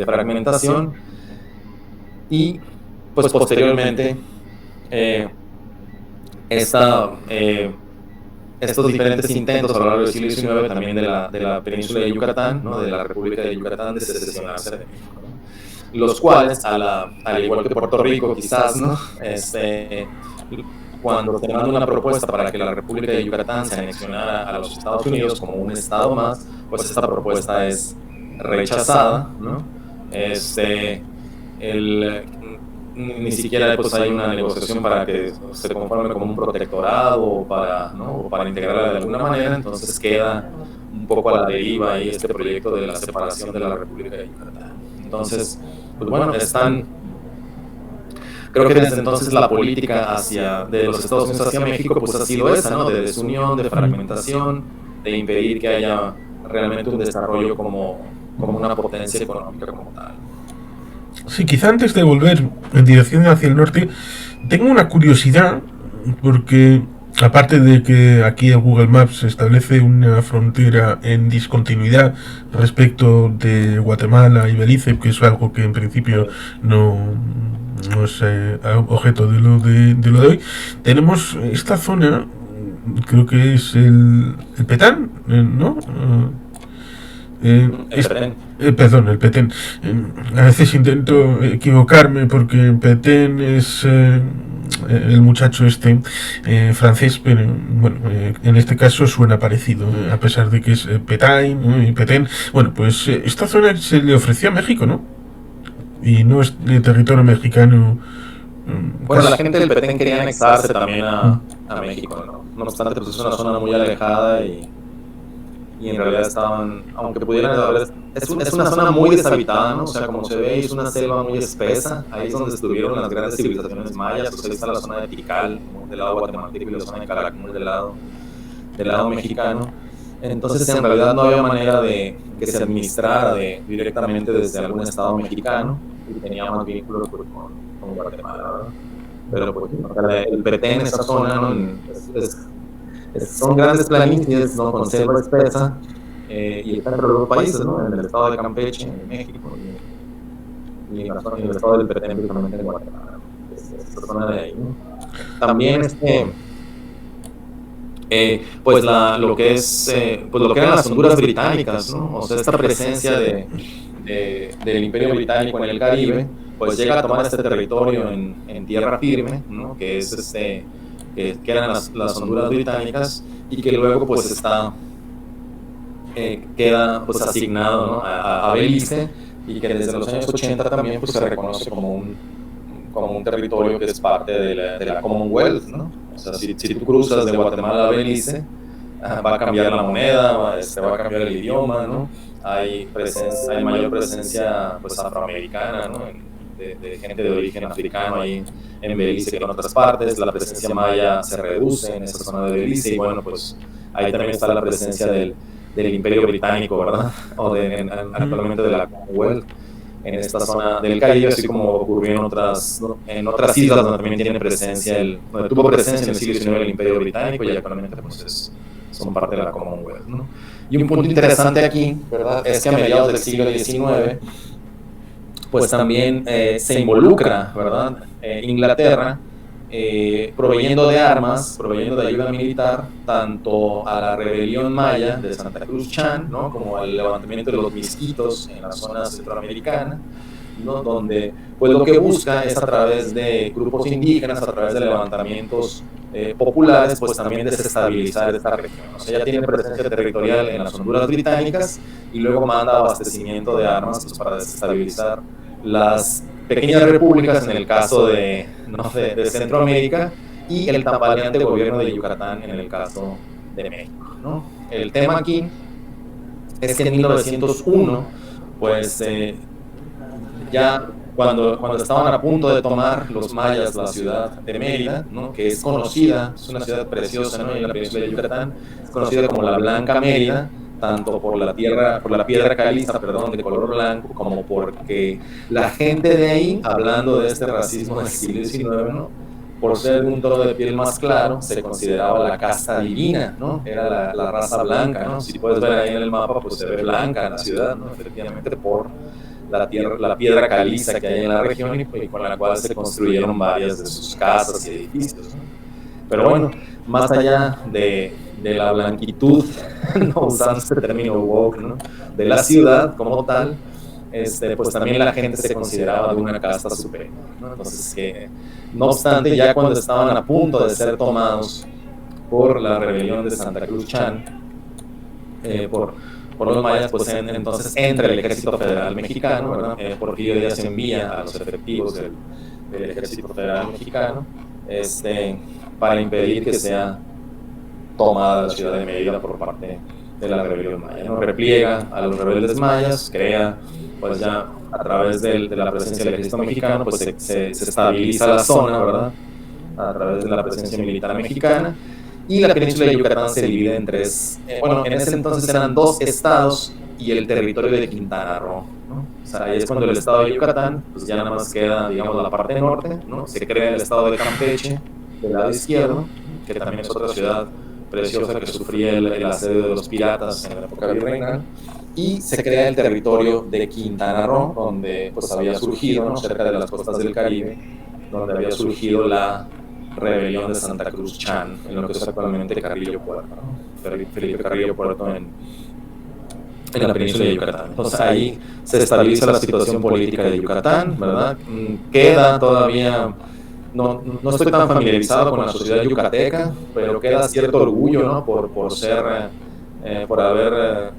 fragmentación. Y pues posteriormente estos diferentes intentos a lo largo del siglo XIX también de la península de Yucatán, ¿no? De la República de Yucatán, de secesionarse de México, ¿no? Los cuales, al igual que Puerto Rico quizás, ¿no? Cuando se manda una propuesta para que la República de Yucatán se anexionara a los Estados Unidos como un estado más, pues esta propuesta es rechazada, ¿no? Ni siquiera pues hay una negociación para que se conforme como un protectorado o para integrarla de alguna manera, entonces queda un poco a la deriva ahí este proyecto de la separación de la República de Yucatán. Entonces, pues bueno, creo que desde entonces la política de los Estados Unidos hacia México pues ha sido esa, ¿no? De desunión, de fragmentación, de impedir que haya realmente un desarrollo como una potencia económica como tal. Sí, quizá antes de volver en dirección hacia el norte, tengo una curiosidad, porque aparte de que aquí en Google Maps se establece una frontera en discontinuidad respecto de Guatemala y Belice, que es algo que en principio no es objeto de lo de hoy, tenemos esta zona, creo que es el Petán, ¿no? El Petén. Perdón, el Petén. A veces intento equivocarme porque Petén es el muchacho este francés, pero bueno, en este caso suena parecido, a pesar de que es Petain, ¿no? Y Petén. Bueno, pues esta zona se le ofreció a México, ¿no? Y no es de territorio mexicano. Bueno, la gente del Petén quería anexarse también a México, ¿no? No obstante, pues es una zona muy alejada y en realidad estaban, aunque pudieran haber, es una zona muy deshabitada, ¿no? O sea, como se ve, es una selva muy espesa, ahí es donde estuvieron las grandes civilizaciones mayas, o sea, ahí está la zona de Tikal, del lado guatemalteco, y la zona de Calakmul del lado mexicano. Entonces, en realidad no había manera de que se administrara directamente desde algún estado mexicano, y tenía más vínculos pues, con Guatemala, ¿verdad? Pero pues, el Petén, esa zona, ¿no? Son grandes planicies, ¿no? Con selva espesa, y está entre los dos países, ¿no? En el estado de Campeche, en México, y en el estado del Petén, principalmente en Guatemala. Esta zona de ahí, ¿no? También pues lo que es pues lo que eran las Honduras británicas, ¿no? O sea, esta presencia del Imperio Británico en el Caribe, pues llega a tomar este territorio en tierra firme, ¿no? Que es que eran las Honduras británicas, y que luego pues queda pues asignado, ¿no? a Belice, y que desde los años 80 también pues se reconoce como un territorio que es parte de la Commonwealth, ¿no? O sea, si tú cruzas de Guatemala a Belice, va a cambiar la moneda, va a cambiar el idioma, ¿no? Hay mayor presencia pues afroamericana, ¿no? De gente de origen africano ahí en Belice que en otras partes. La presencia maya se reduce en esa zona de Belice, y bueno, pues ahí también está la presencia del Imperio Británico, ¿verdad? O actualmente de la Commonwealth en esta zona del Caribe, así como ocurrió en otras islas donde también tiene presencia, donde tuvo presencia en el siglo XIX el Imperio Británico, y actualmente pues son parte de la Commonwealth, ¿no? Y un punto interesante aquí, ¿verdad?, es que a mediados del siglo XIX, pues también se involucra, ¿verdad?, Inglaterra, proveyendo de armas, proveyendo de ayuda militar, tanto a la rebelión maya de Santa Cruz Chan, ¿no?, como al levantamiento de los misquitos en la zona centroamericana, ¿no?, donde pues lo que busca es, a través de grupos indígenas, a través de levantamientos populares, pues también desestabilizar esta región. O sea, ya tiene presencia territorial en las Honduras británicas, y luego manda abastecimiento de armas pues, para desestabilizar las pequeñas repúblicas, en el caso de Centroamérica, y el tambaleante gobierno de Yucatán en el caso de México, ¿no? El tema aquí es que en 1901, pues ya cuando estaban a punto de tomar los mayas la ciudad de Mérida, ¿no?, que es conocida, es una ciudad preciosa, ¿no?, en la península de Yucatán, es conocida como la Blanca Mérida, tanto por la piedra caliza, perdón, de color blanco, como porque la gente de ahí, hablando de este racismo del siglo XIX, ¿no?, por ser de un tono de piel más claro, se consideraba la casta divina, ¿no? Era la raza blanca, ¿no? Si puedes ver ahí en el mapa, pues se ve blanca en la ciudad, ¿no?, efectivamente por la piedra caliza que hay en la región, y con la cual se construyeron varias de sus casas y edificios, ¿no? Pero bueno, más allá de la blanquitud, no usando este término woke, ¿no?, de la ciudad como tal, pues también la gente se consideraba de una casta superior, ¿no? Entonces, no obstante, ya cuando estaban a punto de ser tomados por la rebelión de Santa Cruz Chan, por los mayas, pues entonces entra el ejército federal mexicano, ¿verdad? Porfirio Díaz envía a los efectivos del ejército federal mexicano para impedir que sea tomada la ciudad de Mérida por parte de la rebelión maya, ¿no? Repliega a los rebeldes mayas, crea, pues ya a través de la presencia del ejército mexicano, pues se estabiliza la zona, ¿verdad?, a través de la presencia militar mexicana. Y la península de Yucatán se divide en tres, bueno, en ese entonces eran dos estados y el territorio de Quintana Roo, ¿no? O sea, ahí es cuando el estado de Yucatán, pues ya nada más queda, digamos, la parte norte, ¿no? Se crea el estado de Campeche, del lado izquierdo, que también es otra ciudad preciosa que sufría el asedio de los piratas en la época virreinal, y se crea el territorio de Quintana Roo, donde pues había surgido, ¿no?, cerca de las costas del Caribe, donde había surgido la rebelión de Santa Cruz Chan, en lo que es actualmente Carrillo Puerto, ¿no? Felipe Carrillo Puerto en la península de Yucatán. Entonces ahí se estabiliza la situación política de Yucatán, ¿verdad? Queda todavía, no estoy tan familiarizado con la sociedad yucateca, pero queda cierto orgullo, ¿no? Por ser, por haber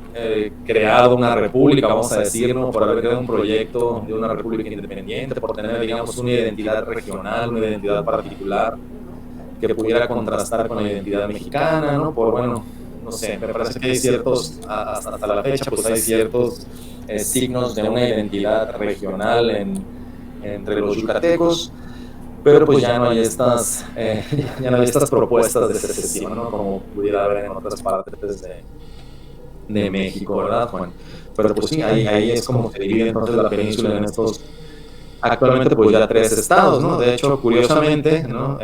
creado una república, vamos a decir, ¿no? Por haber creado un proyecto de una república independiente, por tener, digamos, una identidad regional, una identidad particular que pudiera contrastar con la identidad mexicana, ¿no? Por, bueno, no sé, me parece que hay ciertos, hasta la fecha, pues hay ciertos signos de una identidad regional entre los yucatecos, pero pues ya no hay estas, ya no hay estas propuestas de secesión, ¿no? Como pudiera haber en otras partes de México, ¿verdad, Juan? Pero pues sí, ahí es como se divide entonces la península en estos, actualmente pues ya 3 estados, ¿no? De hecho, curiosamente, ¿no?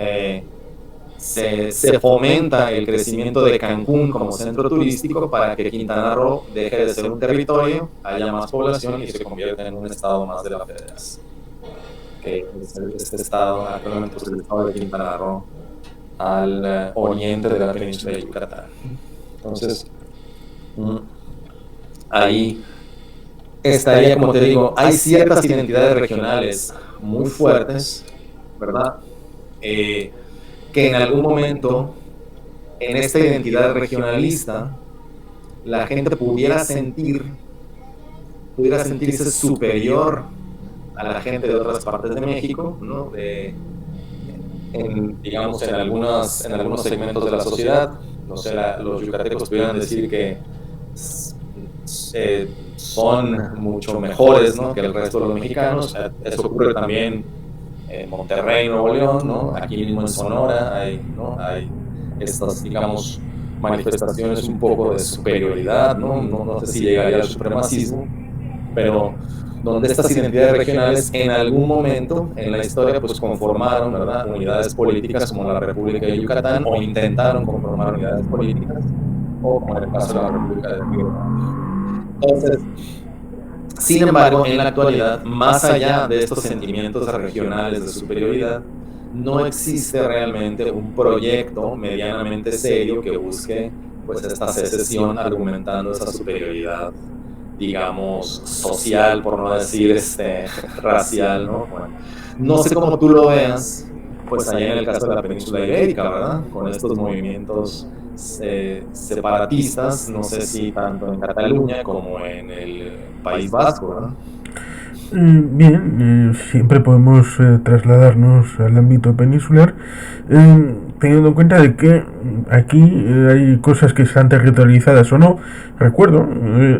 Se fomenta el crecimiento de Cancún como centro turístico para que Quintana Roo deje de ser un territorio, haya más población y se convierta en un estado más de la federación. Que este estado, actualmente es el estado de Quintana Roo, al oriente de la península de Yucatán. Entonces, ahí estaría, como te digo, hay ciertas identidades regionales muy fuertes, ¿verdad? Que en algún momento, en esta identidad regionalista, la gente pudiera sentirse superior a la gente de otras partes de México, ¿no? Digamos, en algunos segmentos de la sociedad, no sé, los yucatecos pudieran decir que son mucho mejores, ¿no? Que el resto de los mexicanos. Eso ocurre también en Monterrey, Nuevo León, ¿no? Aquí mismo en Sonora hay estas, digamos, manifestaciones un poco de superioridad, ¿no? No sé si llegaría al supremacismo, pero donde estas identidades regionales en algún momento en la historia pues conformaron, ¿verdad?, unidades políticas como la República de Yucatán, o intentaron conformar unidades políticas, o como en el caso de la República de México. Entonces, sin embargo, en la actualidad, más allá de estos sentimientos regionales de superioridad, no existe realmente un proyecto medianamente serio que busque pues esta secesión argumentando esa superioridad, digamos, social, por no decir racial, ¿no? Bueno, no sé cómo tú lo veas, pues allá en el caso de la península ibérica, ¿verdad? Con estos movimientos separatistas, no sé si tanto en Cataluña como en el País Vasco, ¿verdad? Bien, siempre podemos trasladarnos al ámbito peninsular, teniendo en cuenta de que aquí hay cosas que están territorializadas o no. Recuerdo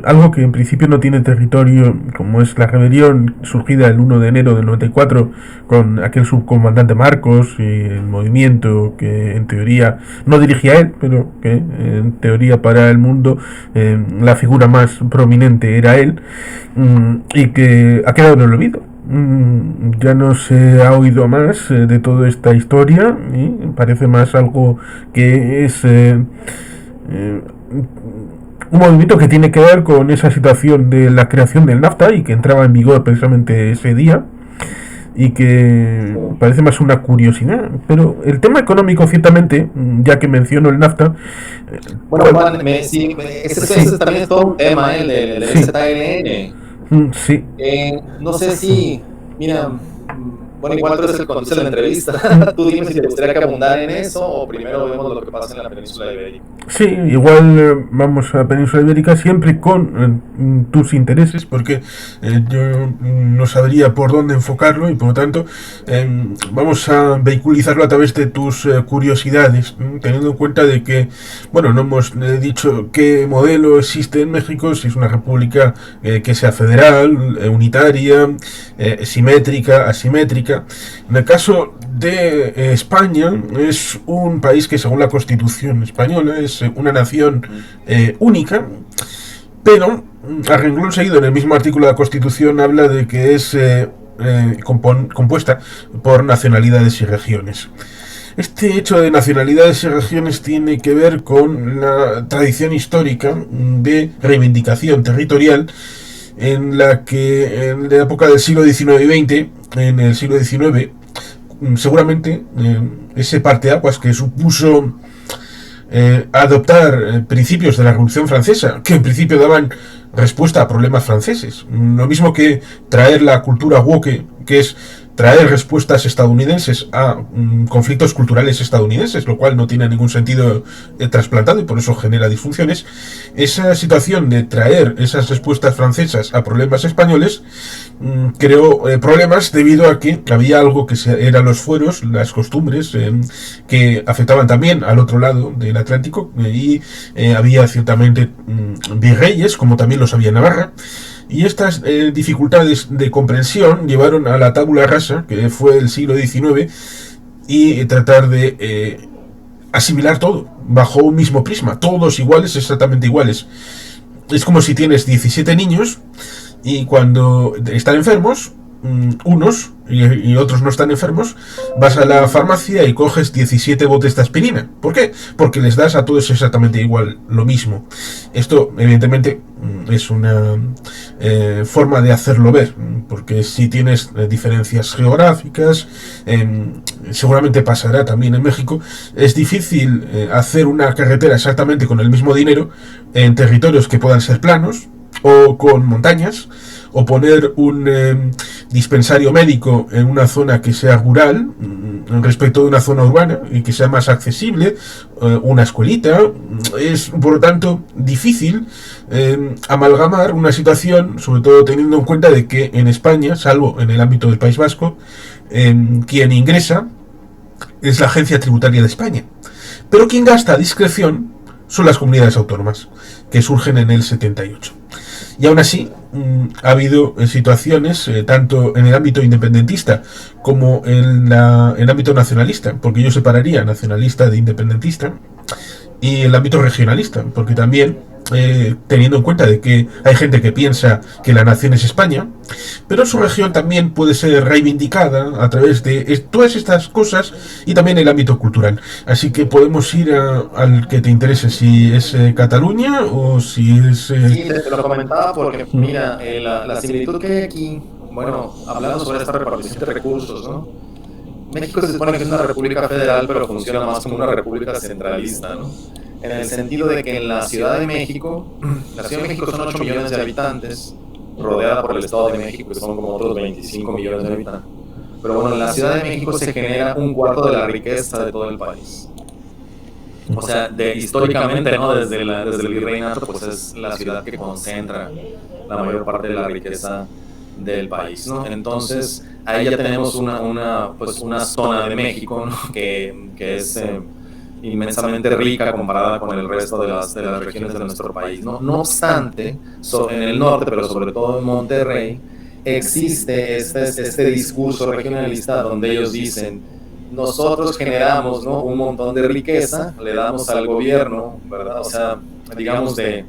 algo que en principio no tiene territorio, como es la rebelión surgida el 1 de enero del 94 con aquel subcomandante Marcos y el movimiento que en teoría no dirigía él, pero que en teoría para el mundo la figura más prominente era él, y que ha quedado en el olvido. Ya no se ha oído más de toda esta historia y parece más algo que es un movimiento que tiene que ver con esa situación de la creación del NAFTA y que entraba en vigor precisamente ese día, y que parece más una curiosidad. Pero el tema económico, ciertamente, ya que menciono el NAFTA, bueno, sí, ese también es todo un tema, el del ZLN. Sí. No sé si, mira, bueno, igual tú eres el que conduce la entrevista. Tú dime si te gustaría que abundara en eso o primero vemos lo que pasa en la península ibérica. Sí, igual vamos a la península ibérica siempre con tus intereses, porque yo no sabría por dónde enfocarlo y por lo tanto vamos a vehiculizarlo a través de tus curiosidades, teniendo en cuenta de que, bueno, no hemos dicho qué modelo existe en México, si es una república que sea federal, unitaria, simétrica, asimétrica. En el caso de España, es un país que según la Constitución española es una nación única, pero a renglón seguido en el mismo artículo de la Constitución habla de que es compuesta por nacionalidades y regiones. Este hecho de nacionalidades y regiones tiene que ver con la tradición histórica de reivindicación territorial, en la que en la época del siglo XIX y XX, en el siglo XIX, seguramente ese parteaguas que supuso adoptar principios de la Revolución Francesa, que en principio daban respuesta a problemas franceses. Lo mismo que traer la cultura woke, que es traer respuestas estadounidenses a conflictos culturales estadounidenses, lo cual no tiene ningún sentido trasplantado y por eso genera disfunciones. Esa situación de traer esas respuestas francesas a problemas españoles creó problemas debido a que había algo que eran los fueros, las costumbres, que afectaban también al otro lado del Atlántico, y había ciertamente virreyes, como también los había en Navarra. Y estas dificultades de comprensión llevaron a la tabula rasa, que fue el siglo XIX, y tratar de asimilar todo bajo un mismo prisma, todos iguales, exactamente iguales. Es como si tienes 17 niños y cuando están enfermos, unos y otros no están enfermos, vas a la farmacia y coges 17 botes de aspirina. ¿Por qué? Porque les das a todos exactamente igual lo mismo. Esto, evidentemente, es una forma de hacerlo ver, porque si tienes diferencias geográficas, seguramente pasará también en México. Es difícil hacer una carretera exactamente con el mismo dinero en territorios que puedan ser planos o con montañas, o poner un dispensario médico en una zona que sea rural respecto de una zona urbana y que sea más accesible, una escuelita. Es, por lo tanto, difícil amalgamar una situación, sobre todo teniendo en cuenta de que en España, salvo en el ámbito del País Vasco, quien ingresa es la Agencia Tributaria de España, pero quien gasta a discreción son las comunidades autónomas, que surgen en el 78. Y aún así, ha habido situaciones, tanto en el ámbito independentista como en el ámbito nacionalista, porque yo separaría nacionalista de independentista, y el ámbito regionalista, porque también, teniendo en cuenta de que hay gente que piensa que la nación es España, pero su región también puede ser reivindicada a través de todas estas cosas y también el ámbito cultural. Así que podemos ir al que te interese, si es Cataluña o si es... Sí, te lo comentaba porque, mira, la similitud que hay aquí, bueno, hablando sobre esta repartición de recursos, ¿no? México se supone que es una república federal, pero funciona más como una república centralista, ¿no? En el sentido de que en la Ciudad de México, la Ciudad de México son 8 millones de habitantes, rodeada por el Estado de México, que son como otros 25 millones de habitantes. Pero bueno, en la Ciudad de México se genera un cuarto de la riqueza de todo el país. O sea, históricamente, ¿no? Desde el virreinato, pues es la ciudad que concentra la mayor parte de la riqueza del país, ¿no? Entonces, ahí ya tenemos una zona de México, ¿no? que es inmensamente rica comparada con el resto de las regiones de nuestro país, ¿no? No obstante, en el norte, pero sobre todo en Monterrey, existe este discurso regionalista donde ellos dicen: nosotros generamos, ¿no? un montón de riqueza, le damos al gobierno, ¿verdad? O sea, digamos de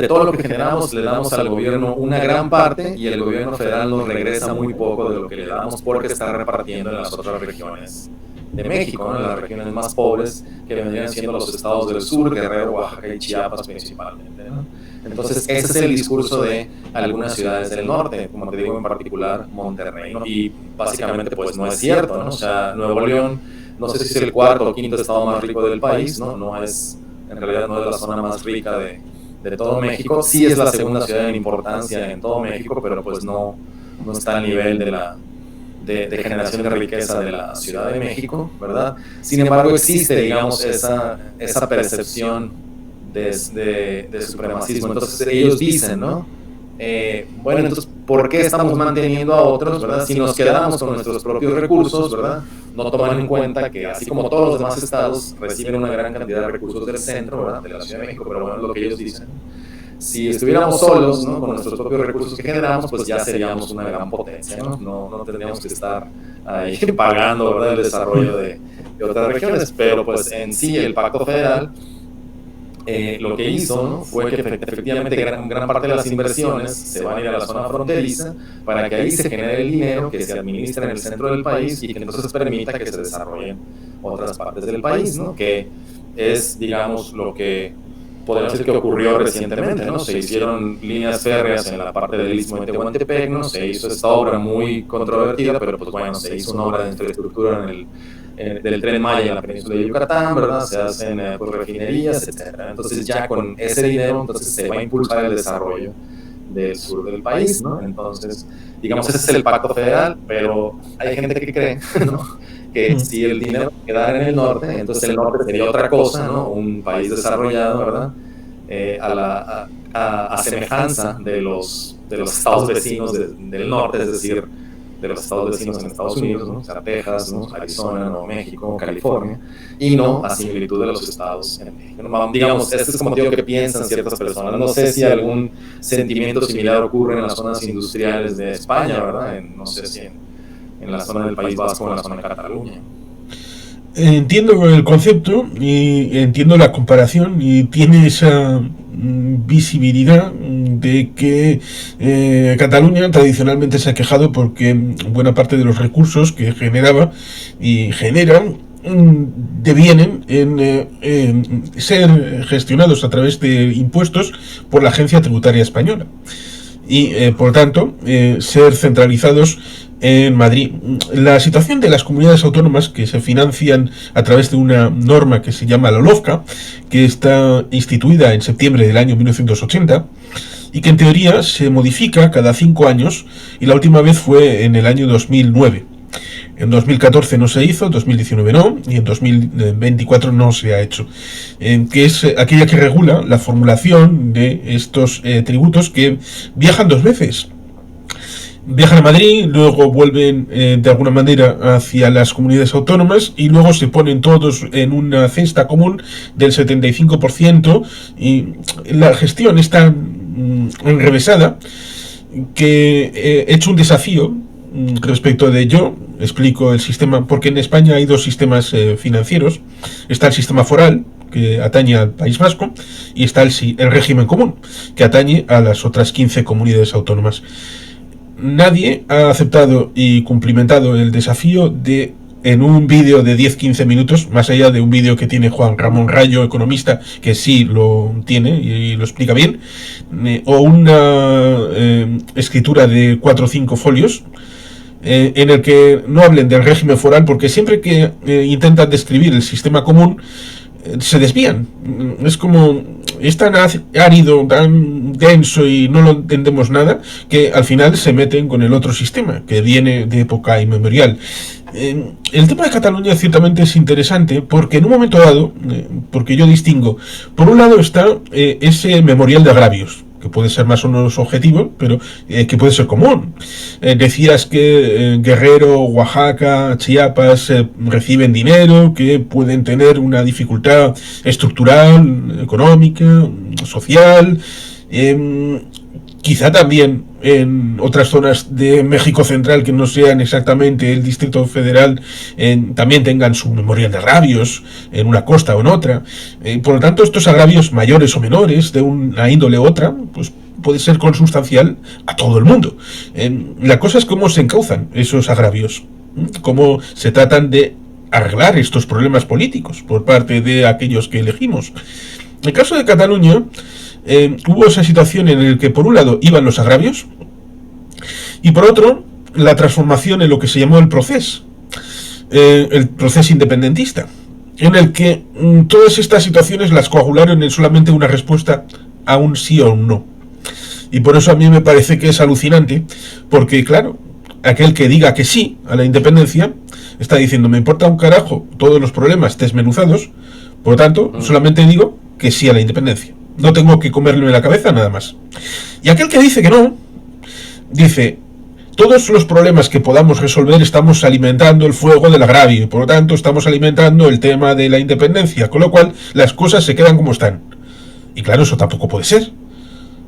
todo lo que generamos le damos al gobierno una gran parte y el gobierno federal nos regresa muy poco de lo que le damos porque está repartiendo en las otras regiones de México, ¿no? En las regiones más pobres que vendrían siendo los estados del sur, Guerrero, Oaxaca y Chiapas principalmente, ¿no? Entonces ese es el discurso de algunas ciudades del norte, como te digo, en particular Monterrey, ¿no? Y básicamente pues no es cierto, ¿no? O sea, Nuevo León, no sé si es el cuarto o quinto estado más rico del país, ¿no? En realidad no es la zona más rica de todo México. Sí es la segunda ciudad en importancia en todo México, pero pues no está al nivel de generación de riqueza de la Ciudad de México, ¿verdad? Sin embargo, existe, digamos, esa percepción de supremacismo. Entonces ellos dicen, ¿no? Bueno, entonces, ¿por qué estamos manteniendo a otros, verdad? Si nos quedamos con nuestros propios recursos, ¿verdad? No toman en cuenta que, así como todos los demás estados reciben una gran cantidad de recursos del centro, ¿verdad? De la Ciudad de México, pero bueno, es lo que ellos dicen. Si estuviéramos solos, ¿no? Con nuestros propios recursos que generamos, pues ya seríamos una gran potencia, ¿no? No tendríamos que estar ahí pagando, ¿verdad? El desarrollo de otras regiones, pero pues en sí el Pacto Federal lo que hizo, ¿no? Fue que efectivamente gran parte de las inversiones se van a ir a la zona fronteriza para que ahí se genere el dinero que se administra en el centro del país y que entonces permita que se desarrollen otras partes del país, ¿no? Que es, digamos, lo que podemos decir que ocurrió recientemente, ¿no? Se hicieron líneas férreas en la parte del Istmo de Tehuantepec, ¿no? Se hizo esta obra muy controvertida, pero pues bueno, se hizo una obra de infraestructura del Tren Maya en la península de Yucatán, ¿verdad? Se hacen pues, refinerías, etcétera. Entonces ya con ese dinero entonces se va a impulsar el desarrollo del sur del país, ¿no? Entonces, digamos, ese es el pacto federal, pero hay gente que cree, ¿no? Que si el dinero quedara en el norte, entonces el norte sería otra cosa, ¿no? Un país desarrollado, ¿verdad? A semejanza de los estados vecinos del norte, es decir, de los estados vecinos en Estados Unidos, ¿no? O sea, Texas, ¿no? Arizona, Nuevo México, California, y no a similitud de los estados en México. ¿No? Digamos, este es como digo que piensan ciertas personas. No sé si algún sentimiento similar ocurre en las zonas industriales de España, ¿verdad? No sé si en la zona del País Vasco o en la zona de Cataluña. Entiendo el concepto y entiendo la comparación y tiene esa visibilidad de que Cataluña tradicionalmente se ha quejado porque buena parte de los recursos que generaba y generan devienen en ser gestionados a través de impuestos por la Agencia Tributaria Española y por tanto ser centralizados en Madrid. La situación de las comunidades autónomas que se financian a través de una norma que se llama la LOFCA, que está instituida en septiembre del año 1980 y que en teoría se modifica cada 5 años y la última vez fue en el año 2009. En 2014 no se hizo, en 2019 no, y en 2024 no se ha hecho, que es aquella que regula la formulación de estos tributos que viajan 2 veces. Viajan a Madrid, luego vuelven de alguna manera hacia las comunidades autónomas y luego se ponen todos en una cesta común del 75% y la gestión es tan enrevesada que he hecho un desafío respecto de ello. Explico el sistema, porque en España hay 2 sistemas financieros. Está el sistema foral, que atañe al País Vasco, y está el régimen común, que atañe a las otras 15 comunidades autónomas. Nadie ha aceptado y cumplimentado el desafío de, en un vídeo de 10-15 minutos, más allá de un vídeo que tiene Juan Ramón Rayo, economista, que sí lo tiene y lo explica bien, o una escritura de 4 o 5 folios, en el que no hablen del régimen foral, porque siempre que intentan describir el sistema común, se desvían. Es como es tan árido, tan denso y no lo entendemos nada, que al final se meten con el otro sistema que viene de época inmemorial. El tema de Cataluña ciertamente es interesante porque en un momento dado, porque yo distingo, por un lado está ese memorial de agravios, que puede ser más o menos objetivo, pero que puede ser común. Decías que Guerrero, Oaxaca, Chiapas reciben dinero, que pueden tener una dificultad estructural, económica, social. Quizá también en otras zonas de México Central que no sean exactamente el Distrito Federal también tengan su memorial de agravios en una costa o en otra. Por lo tanto, estos agravios mayores o menores de una índole u otra, pues puede ser consustancial a todo el mundo. La cosa es cómo se encauzan esos agravios, cómo se tratan de arreglar estos problemas políticos por parte de aquellos que elegimos. En el caso de Cataluña, hubo esa situación en la que por un lado iban los agravios y por otro la transformación en lo que se llamó el proceso independentista, en el que todas estas situaciones las coagularon en solamente una respuesta a un sí o un no. Y por eso a mí me parece que es alucinante, porque claro, aquel que diga que sí a la independencia está diciendo me importa un carajo todos los problemas desmenuzados, por lo tanto solamente digo que sí a la independencia. No tengo que comerle la cabeza nada más. Y aquel que dice que no, dice, todos los problemas que podamos resolver estamos alimentando el fuego del agravio, y por lo tanto estamos alimentando el tema de la independencia, con lo cual las cosas se quedan como están. Y claro, eso tampoco puede ser,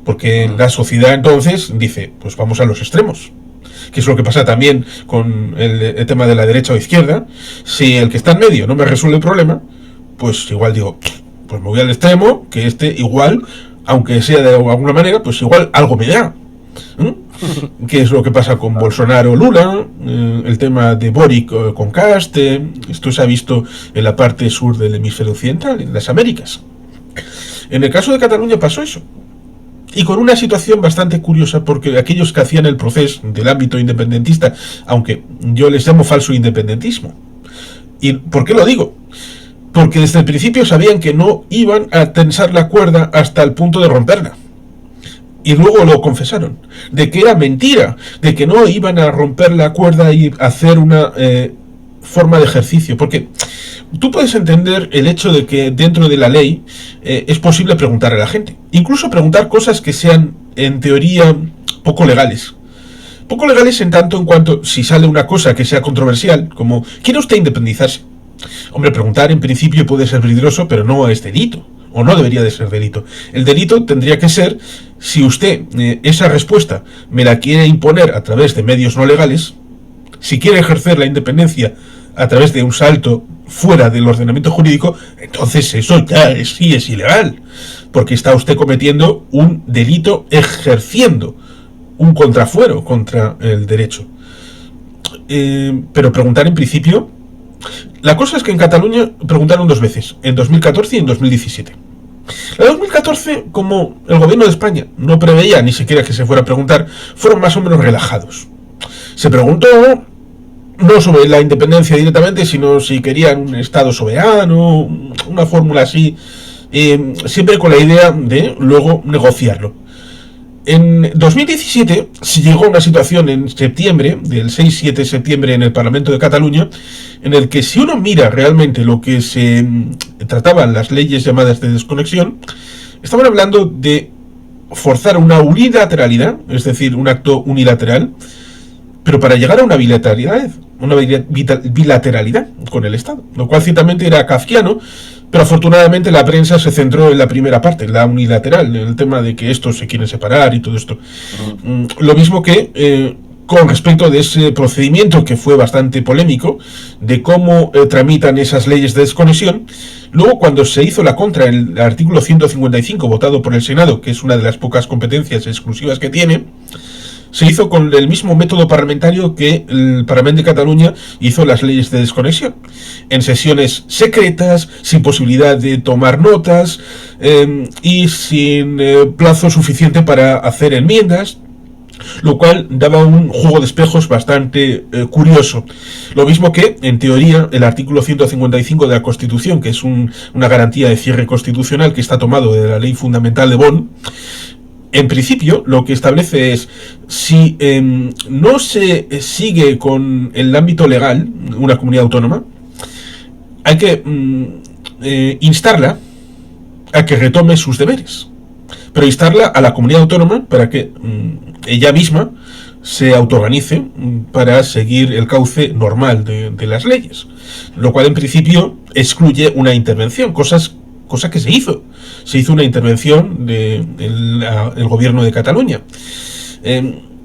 porque la sociedad entonces dice, pues vamos a los extremos, que es lo que pasa también con el tema de la derecha o izquierda. Si el que está en medio no me resuelve el problema, pues igual digo, pues me voy al extremo, que igual, aunque sea de alguna manera, pues igual algo me da. ¿Qué es lo que pasa con Bolsonaro o Lula? El tema de Boric con Kast. Esto se ha visto en la parte sur del hemisferio occidental, en las Américas. En el caso de Cataluña pasó eso. Y con una situación bastante curiosa, porque aquellos que hacían el proceso del ámbito independentista, aunque yo les llamo falso independentismo, ¿Y por qué lo digo? Porque desde el principio sabían que no iban a tensar la cuerda hasta el punto de romperla. Y luego lo confesaron, de que era mentira, de que no iban a romper la cuerda y hacer una forma de ejercicio. Porque tú puedes entender el hecho de que dentro de la ley es posible preguntar a la gente. Incluso preguntar cosas que sean, en teoría, poco legales. Poco legales en tanto en cuanto si sale una cosa que sea controversial, como ¿quiere usted independizarse? Hombre, preguntar en principio puede ser peligroso, pero no es delito, o no debería de ser delito. El delito tendría que ser si usted esa respuesta me la quiere imponer a través de medios no legales, si quiere ejercer la independencia a través de un salto fuera del ordenamiento jurídico, entonces eso ya sí es ilegal, porque está usted cometiendo un delito ejerciendo un contrafuero contra el derecho. Pero preguntar en principio... La cosa es que en Cataluña preguntaron 2 veces, en 2014 y en 2017. La de 2014, como el gobierno de España no preveía ni siquiera que se fuera a preguntar, fueron más o menos relajados. Se preguntó no sobre la independencia directamente, sino si querían un Estado soberano, una fórmula así, siempre con la idea de luego negociarlo. En 2017 se llegó a una situación en septiembre, del 6-7 de septiembre, en el Parlamento de Cataluña, en el que si uno mira realmente lo que se trataban las leyes llamadas de desconexión, estaban hablando de forzar una unilateralidad, es decir, un acto unilateral, pero para llegar a una bilateralidad con el Estado, lo cual ciertamente era kafkiano. Pero afortunadamente la prensa se centró en la primera parte, la unilateral, en el tema de que estos se quieren separar y todo esto. Lo mismo que con respecto de ese procedimiento que fue bastante polémico, de cómo tramitan esas leyes de desconexión. Luego, cuando se hizo la contra, el artículo 155 votado por el Senado, que es una de las pocas competencias exclusivas que tiene, se hizo con el mismo método parlamentario que el Parlamento de Cataluña hizo las leyes de desconexión, en sesiones secretas, sin posibilidad de tomar notas y sin plazo suficiente para hacer enmiendas, lo cual daba un juego de espejos bastante curioso. Lo mismo que, en teoría, el artículo 155 de la Constitución, que es una garantía de cierre constitucional que está tomado de la Ley Fundamental de Bonn. En principio, lo que establece es, si no se sigue con el ámbito legal, una comunidad autónoma, hay que instarla a que retome sus deberes. Pero instarla a la comunidad autónoma para que ella misma se autoorganice para seguir el cauce normal de las leyes. Lo cual, en principio, excluye una intervención, cosa que se hizo. Se hizo una intervención del gobierno de Cataluña.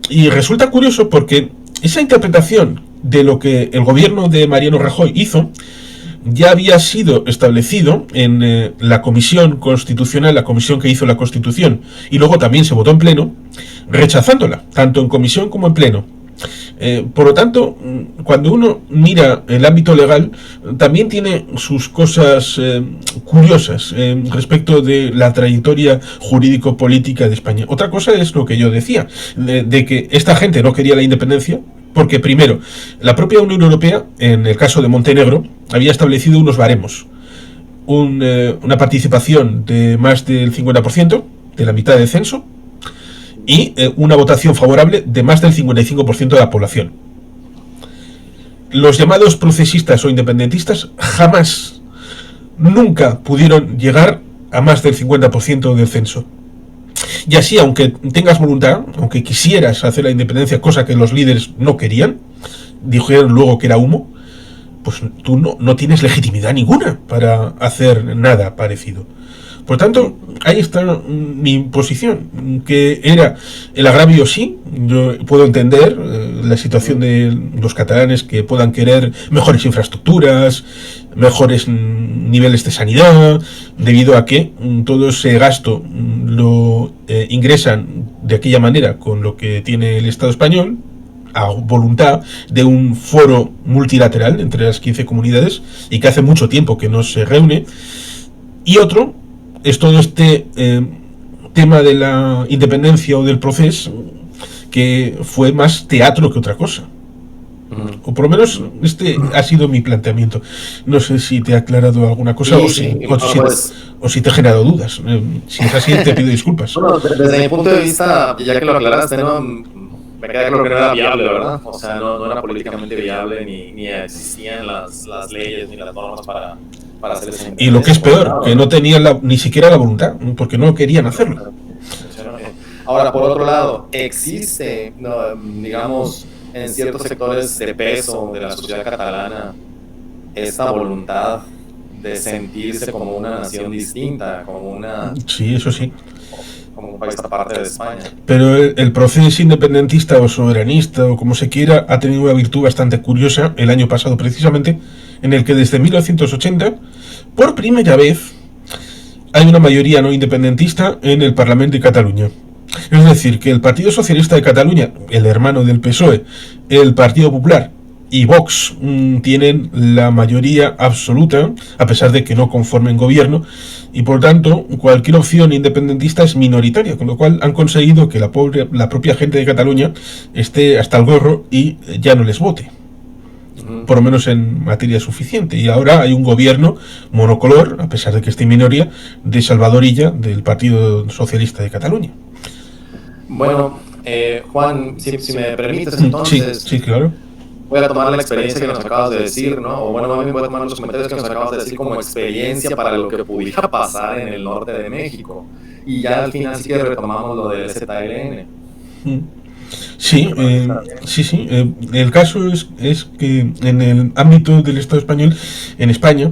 Y resulta curioso porque esa interpretación de lo que el gobierno de Mariano Rajoy hizo ya había sido establecido en la comisión constitucional, la comisión que hizo la Constitución, y luego también se votó en pleno, rechazándola, tanto en comisión como en pleno. Por lo tanto, cuando uno mira el ámbito legal, también tiene sus cosas curiosas respecto de la trayectoria jurídico-política de España. Otra cosa es lo que yo decía, de que esta gente no quería la independencia, porque primero, la propia Unión Europea, en el caso de Montenegro, había establecido unos baremos, una participación de más del 50%, de la mitad del censo, y una votación favorable de más del 55% de la población. Los llamados procesistas o independentistas jamás, nunca pudieron llegar a más del 50% del censo. Y así, aunque tengas voluntad, aunque quisieras hacer la independencia, cosa que los líderes no querían, dijeron luego que era humo, pues tú no tienes legitimidad ninguna para hacer nada parecido. Por tanto, ahí está mi posición, que era el agravio. Sí, yo puedo entender la situación de los catalanes que puedan querer mejores infraestructuras, mejores niveles de sanidad, debido a que todo ese gasto lo ingresan de aquella manera con lo que tiene el Estado español, a voluntad de un foro multilateral entre las 15 comunidades y que hace mucho tiempo que no se reúne. Y otro es todo este tema de la independencia o del proceso, que fue más teatro que otra cosa. O por lo menos este ha sido mi planteamiento. No sé si te ha aclarado alguna cosa o si te ha generado dudas. Si es así, te pido disculpas. Bueno, desde mi punto de vista, ya que lo aclaraste, ¿no? Me queda claro que no era viable, ¿verdad? O sea, no era políticamente viable, ni existían las leyes ni las normas para hacer esa y lo que es peor, que no tenían ni siquiera la voluntad, porque no querían hacerlo. Ahora, por otro lado, existe, digamos, en ciertos sectores de peso de la sociedad catalana, esta voluntad de sentirse como una nación distinta, como una... Sí, eso sí. Como un país aparte de España. Pero el proceso independentista o soberanista o como se quiera ha tenido una virtud bastante curiosa el año pasado precisamente, en el que desde 1980, por primera vez, hay una mayoría no independentista en el Parlamento de Cataluña. Es decir, que el Partido Socialista de Cataluña, el hermano del PSOE, el Partido Popular y Vox tienen la mayoría absoluta, a pesar de que no conformen gobierno, y por tanto cualquier opción independentista es minoritaria, con lo cual han conseguido que la propia gente de Cataluña esté hasta el gorro y ya no les vote, por lo menos en materia suficiente. Y ahora hay un gobierno monocolor, a pesar de que esté en minoría, de Salvador Illa, del Partido Socialista de Cataluña. Bueno, Juan, si me permites entonces... Sí, claro. Voy a tomar la experiencia que nos acabas de decir, ¿no? O bueno, más bien voy a tomar los comentarios que nos acabas de decir como experiencia para lo que pudiera pasar en el norte de México. Y ya al final sí que retomamos lo del ZLN. Sí, sí. El caso es que en el ámbito del Estado español, en España,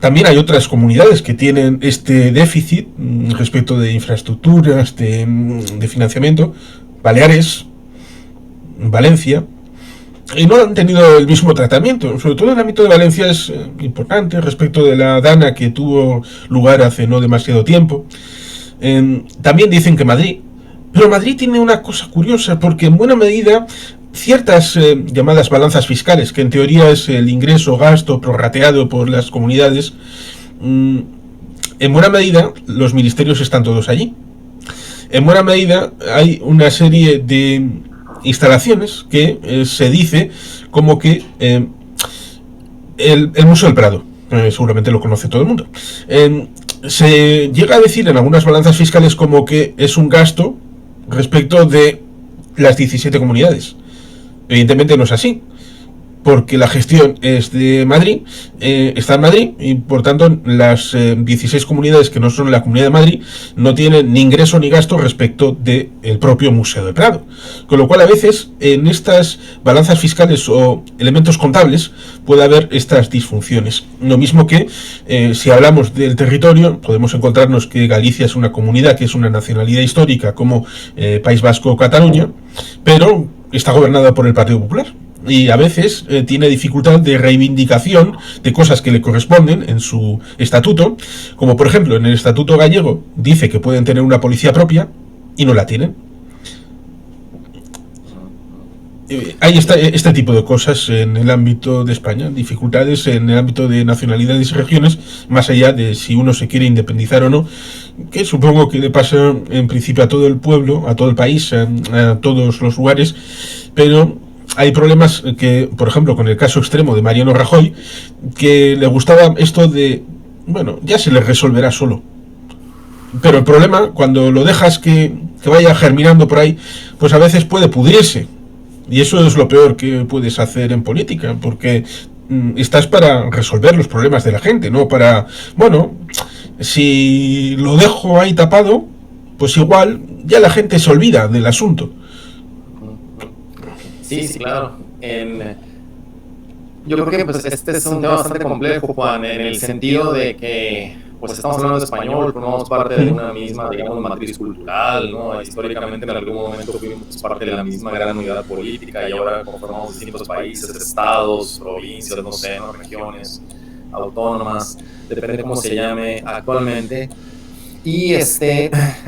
también hay otras comunidades que tienen este déficit respecto de infraestructuras, de financiamiento. Baleares, Valencia, y no han tenido el mismo tratamiento. Sobre todo en el ámbito de Valencia es importante respecto de la Dana que tuvo lugar hace no demasiado tiempo. También dicen que Madrid, pero Madrid tiene una cosa curiosa, porque en buena medida ciertas llamadas balanzas fiscales, que en teoría es el ingreso-gasto prorrateado por las comunidades, en buena medida los ministerios están todos allí. En buena medida hay una serie de instalaciones que se dice como que el Museo del Prado, seguramente lo conoce todo el mundo, se llega a decir en algunas balanzas fiscales como que es un gasto respecto de las 17 comunidades. Evidentemente no es así, porque la gestión es de Madrid, está en Madrid, y por tanto las 16 comunidades que no son la Comunidad de Madrid no tienen ni ingreso ni gasto respecto del propio Museo del Prado. Con lo cual a veces en estas balanzas fiscales o elementos contables puede haber estas disfunciones. Lo mismo que si hablamos del territorio, podemos encontrarnos que Galicia es una comunidad que es una nacionalidad histórica como País Vasco o Cataluña, pero está gobernada por el Partido Popular. Y a veces tiene dificultad de reivindicación de cosas que le corresponden en su estatuto, como por ejemplo en el estatuto gallego dice que pueden tener una policía propia y no la tienen. Hay este tipo de cosas en el ámbito de España, dificultades en el ámbito de nacionalidades y regiones, más allá de si uno se quiere independizar o no, que supongo que le pasa en principio a todo el pueblo, a todo el país, a todos los lugares, pero hay problemas que, por ejemplo, con el caso extremo de Mariano Rajoy, que le gustaba esto de, bueno, ya se le resolverá solo. Pero el problema, cuando lo dejas que vaya germinando por ahí, pues a veces puede pudrirse. Y eso es lo peor que puedes hacer en política, porque estás para resolver los problemas de la gente, no para, bueno, si lo dejo ahí tapado, pues igual ya la gente se olvida del asunto. Sí, claro. Yo creo que pues, este es un tema bastante complejo, Juan, en el sentido de que pues estamos hablando de español, formamos parte de una misma, digamos, matriz cultural, ¿no? Históricamente en algún momento fuimos parte de la misma gran unidad política y ahora conformamos distintos países, estados, provincias, no sé, ¿no? Regiones autónomas, depende de cómo se llame actualmente. Y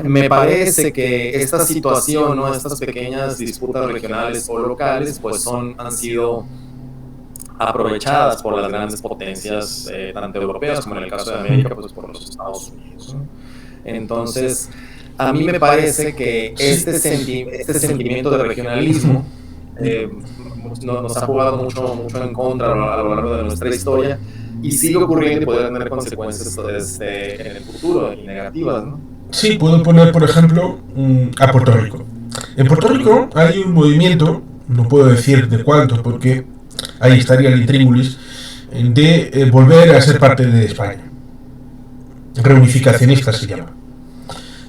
me parece que esta situación, ¿no? Estas pequeñas disputas regionales o locales, pues han sido aprovechadas por las grandes potencias, tanto europeas como en el caso de América, pues por los Estados Unidos, ¿no? Entonces, a mí me parece que este sentimiento de regionalismo nos ha jugado mucho en contra a lo largo de nuestra historia y sigue ocurriendo y puede tener consecuencias en el futuro y negativas, ¿no? Sí, puedo poner, por ejemplo, a Puerto Rico. En Puerto Rico hay un movimiento, no puedo decir de cuánto, porque ahí estaría el intríngulis, de volver a ser parte de España. Reunificacionista se llama.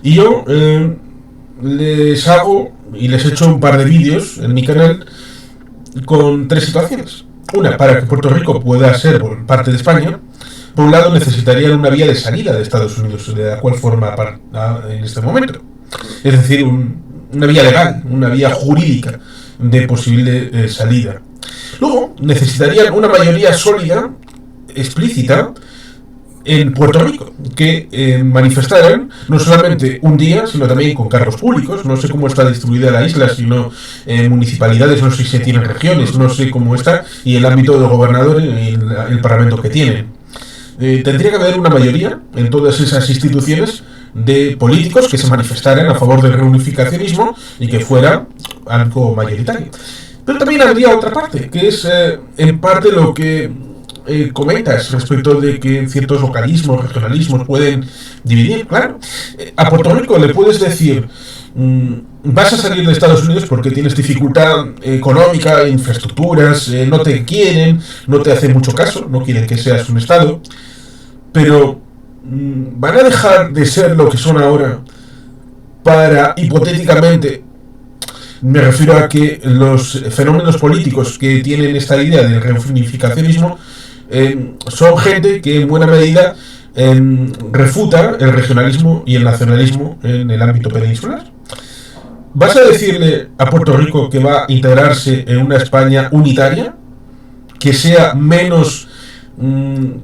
Y yo les hago y les echo un par de vídeos en mi canal con tres situaciones. Una, para que Puerto Rico pueda ser parte de España. Por un lado, necesitarían una vía de salida de Estados Unidos, de la cual forma parte en este momento. Es decir, una vía legal, una vía jurídica de posible salida. Luego, necesitarían una mayoría sólida, explícita, en Puerto Rico, que manifestaran no solamente un día, sino también con cargos públicos. No sé cómo está distribuida la isla, sino municipalidades, no sé si se tienen regiones, no sé cómo está, y el ámbito del gobernador y el parlamento que tienen. Tendría que haber una mayoría en todas esas instituciones de políticos que se manifestaran a favor del reunificacionismo y que fuera algo mayoritario. Pero también habría otra parte, que es en parte lo que comentas respecto de que ciertos localismos, regionalismos pueden dividir. Claro, a Puerto Rico le puedes decir vas a salir de Estados Unidos porque tienes dificultad económica, infraestructuras, no te quieren, no te hacen mucho caso, no quieren que seas un estado, pero van a dejar de ser lo que son ahora para, hipotéticamente, me refiero a que los fenómenos políticos que tienen esta idea del reunificacionismo son gente que en buena medida refuta el regionalismo y el nacionalismo en el ámbito peninsular. ¿Vas a decirle a Puerto Rico que va a integrarse en una España unitaria, que sea menos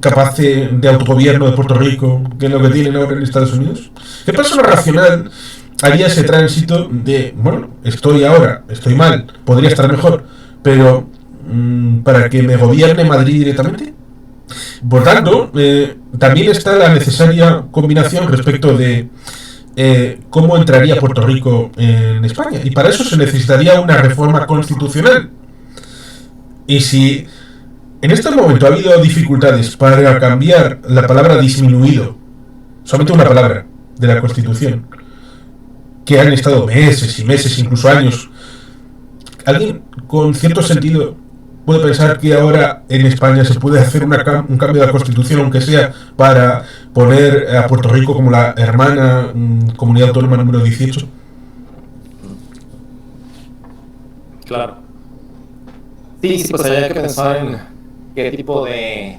capaz de autogobierno de Puerto Rico que lo que tienen ahora en Estados Unidos? ¿Qué persona racional haría ese tránsito de, bueno, estoy mal, podría estar mejor, pero para que me gobierne Madrid directamente? Por tanto, también está la necesaria combinación respecto de cómo entraría Puerto Rico en España, y para eso se necesitaría una reforma constitucional. Y si en este momento ha habido dificultades para cambiar la palabra disminuido, solamente una palabra de la Constitución, que han estado meses y meses, incluso años, alguien con cierto sentido puede pensar que ahora en España se puede hacer un cambio de la Constitución, aunque sea para poner a Puerto Rico como la hermana comunidad autónoma número 18. Claro. Sí, pues hay que pensar en qué tipo de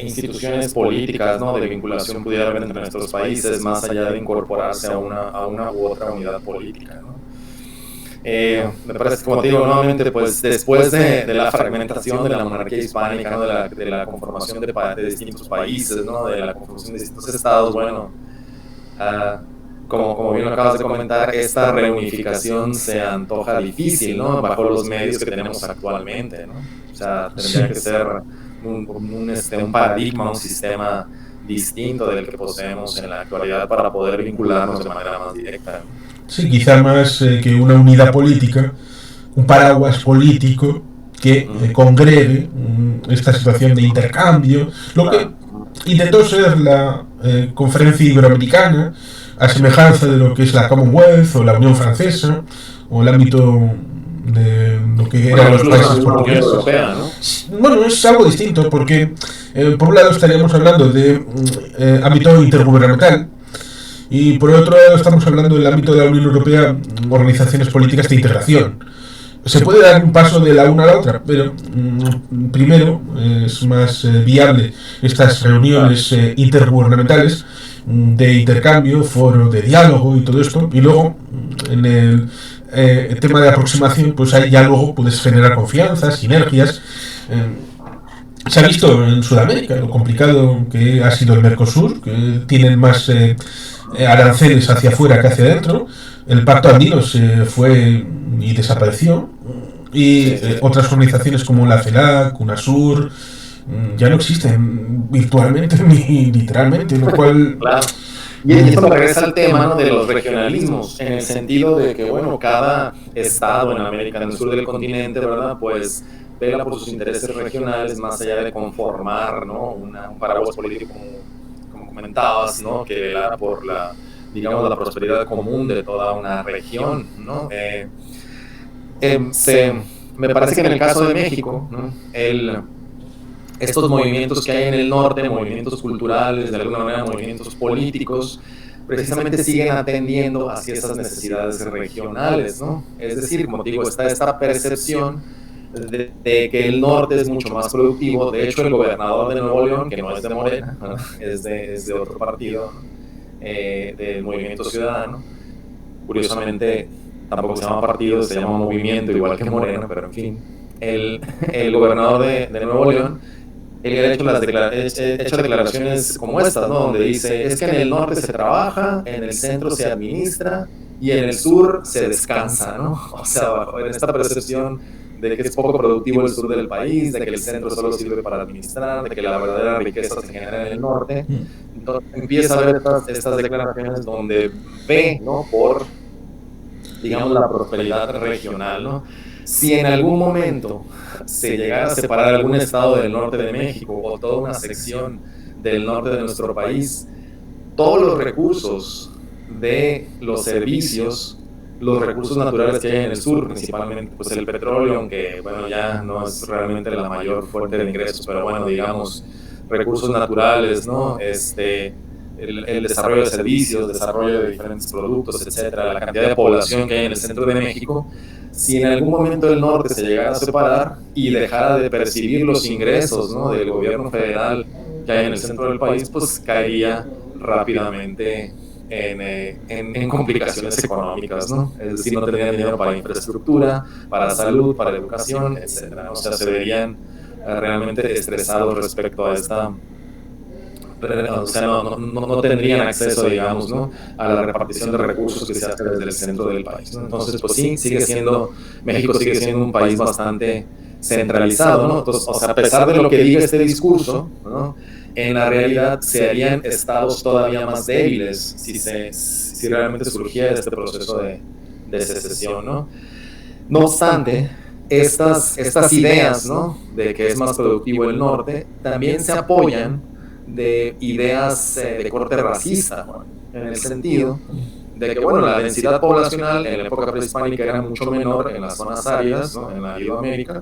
instituciones políticas, ¿no?, de vinculación pudiera haber entre nuestros países, más allá de incorporarse a una u otra unidad política, ¿no? Me parece, como te digo, nuevamente, pues después de la fragmentación de la monarquía hispánica, ¿no?, de la conformación de distintos países, ¿no?, de la conformación de distintos estados, bueno, como bien lo acabas de comentar, esta reunificación se antoja difícil, ¿no?, bajo los medios que tenemos actualmente, ¿no? O sea, tendría que ser un paradigma, un sistema distinto del que poseemos en la actualidad para poder vincularnos de manera más directa. Sí, quizá más que una unidad política, un paraguas político que congregue esta situación de intercambio, lo que intentó ser la conferencia iberoamericana, a semejanza de lo que es la Commonwealth o la Unión Francesa o el ámbito de lo que eran los países portugueses. ¿No? Bueno, es algo distinto porque por un lado estaríamos hablando de ámbito intergubernamental y por otro lado estamos hablando del ámbito de la Unión Europea, organizaciones políticas de integración. Se puede dar un paso de la una a la otra, pero primero es más viable estas reuniones intergubernamentales de intercambio, foro de diálogo y todo esto, y luego en el tema de aproximación, pues ahí ya luego puedes generar confianza, sinergias. Se ha visto en Sudamérica lo complicado que ha sido el Mercosur, que tienen más aranceles hacia afuera que hacia adentro. El Pacto Andino se fue y desapareció, y otras organizaciones como la CELAC, UNASUR, ya no existen virtualmente ni literalmente, lo cual Y esto me regresa al tema, ¿no?, de los regionalismos, en el sentido de que, bueno, cada estado en América, en el sur del continente, ¿verdad?, pues vela por sus intereses regionales más allá de conformar, ¿no?, un paraguas político, como comentabas, ¿no?, que velara por la, digamos, la prosperidad común de toda una región, ¿no? Me parece que en el caso de México, ¿no?, estos movimientos que hay en el norte, movimientos culturales, de alguna manera movimientos políticos, precisamente siguen atendiendo hacia esas necesidades regionales, ¿no? Es decir, como digo, está esta percepción de que el norte es mucho más productivo. De hecho, el gobernador de Nuevo León, que no es de Morena, ¿no?, es de otro partido, ¿no?, del Movimiento Ciudadano, curiosamente tampoco se llama partido, se llama movimiento, igual que Morena, pero en fin, el gobernador de Nuevo León, él ha hecho declaraciones como estas, ¿no?, donde dice, es que en el norte se trabaja, en el centro se administra y en el sur se descansa, ¿no? O sea, en esta percepción de que es poco productivo el sur del país, de que el centro solo sirve para administrar, de que la verdadera riqueza se genera en el norte. Entonces empieza a ver estas declaraciones donde ve, ¿no?, por, digamos, la prosperidad regional, ¿no? Si en algún momento se llegara a separar algún estado del norte de México o toda una sección del norte de nuestro país, todos los recursos de los servicios, los recursos naturales que hay en el sur, principalmente pues el petróleo, aunque bueno, ya no es realmente la mayor fuente de ingresos, pero bueno, digamos, recursos naturales, ¿no? El desarrollo de servicios, desarrollo de diferentes productos, etcétera, la cantidad de población que hay en el centro de México, si en algún momento el norte se llegara a separar y dejara de percibir los ingresos, ¿no?, del gobierno federal que hay en el centro del país, pues caería rápidamente en complicaciones económicas, ¿no? Es decir, no tendrían dinero para infraestructura, para salud, para educación, etcétera. O sea, se verían realmente estresados respecto a esta... O sea, no tendrían acceso, digamos, ¿no?, a la repartición de recursos que se hace desde el centro del país, ¿no? Entonces, pues sí, México sigue siendo un país bastante centralizado, ¿no? Entonces, o sea, a pesar de lo que diga este discurso, ¿no?, en la realidad se harían estados todavía más débiles si realmente surgiera este proceso de secesión, ¿no? No obstante, estas ideas, ¿no?, de que es más productivo el norte, también se apoyan de ideas de corte racista, bueno, en el sentido de que, bueno, la densidad poblacional en la época prehispánica era mucho menor en las zonas áridas, ¿no?, en la Iberoamérica.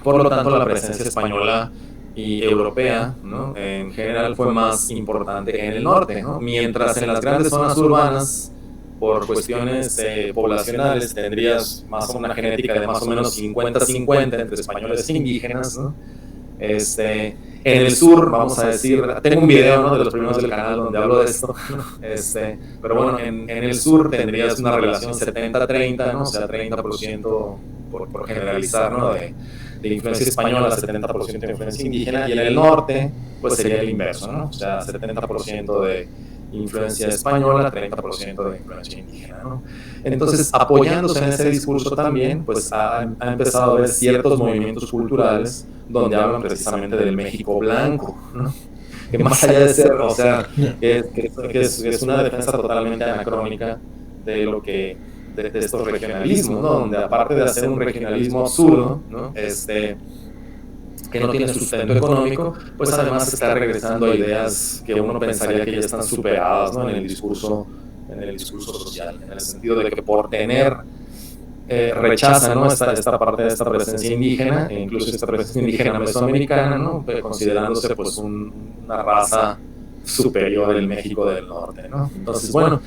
Por lo tanto, la presencia española y europea, ¿no?, en general fue más importante en el norte, ¿no? Mientras en las grandes zonas urbanas, por cuestiones poblacionales, tendrías una genética de más o menos 50-50 entre españoles e indígenas, ¿no? En el sur, vamos a decir, tengo un video, ¿no?, de los primeros del canal donde hablo de esto, pero bueno, en el sur tendrías una relación 70-30, ¿no?, o sea, 30% por generalizar, ¿no?, de influencia española, 70% de influencia indígena, y en el norte, pues sería el inverso, ¿no?, o sea, 70% de influencia española, 30% de influencia indígena, ¿no? Entonces, apoyándose en ese discurso también, pues ha empezado a haber ciertos movimientos culturales donde hablan precisamente del México blanco, ¿no?, que más allá de ser, o sea, que es una defensa totalmente anacrónica de lo que de estos regionalismos, ¿no?, donde aparte de hacer un regionalismo absurdo, ¿no?, que no tiene sustento económico, pues además se está regresando a ideas que uno pensaría que ya están superadas, ¿no?, en el discurso social, en el sentido de que por tener rechaza, ¿no?, esta parte de esta presencia indígena, e incluso esta presencia indígena mesoamericana, ¿no?, considerándose pues una raza superior del México del Norte, ¿no? Entonces, bueno,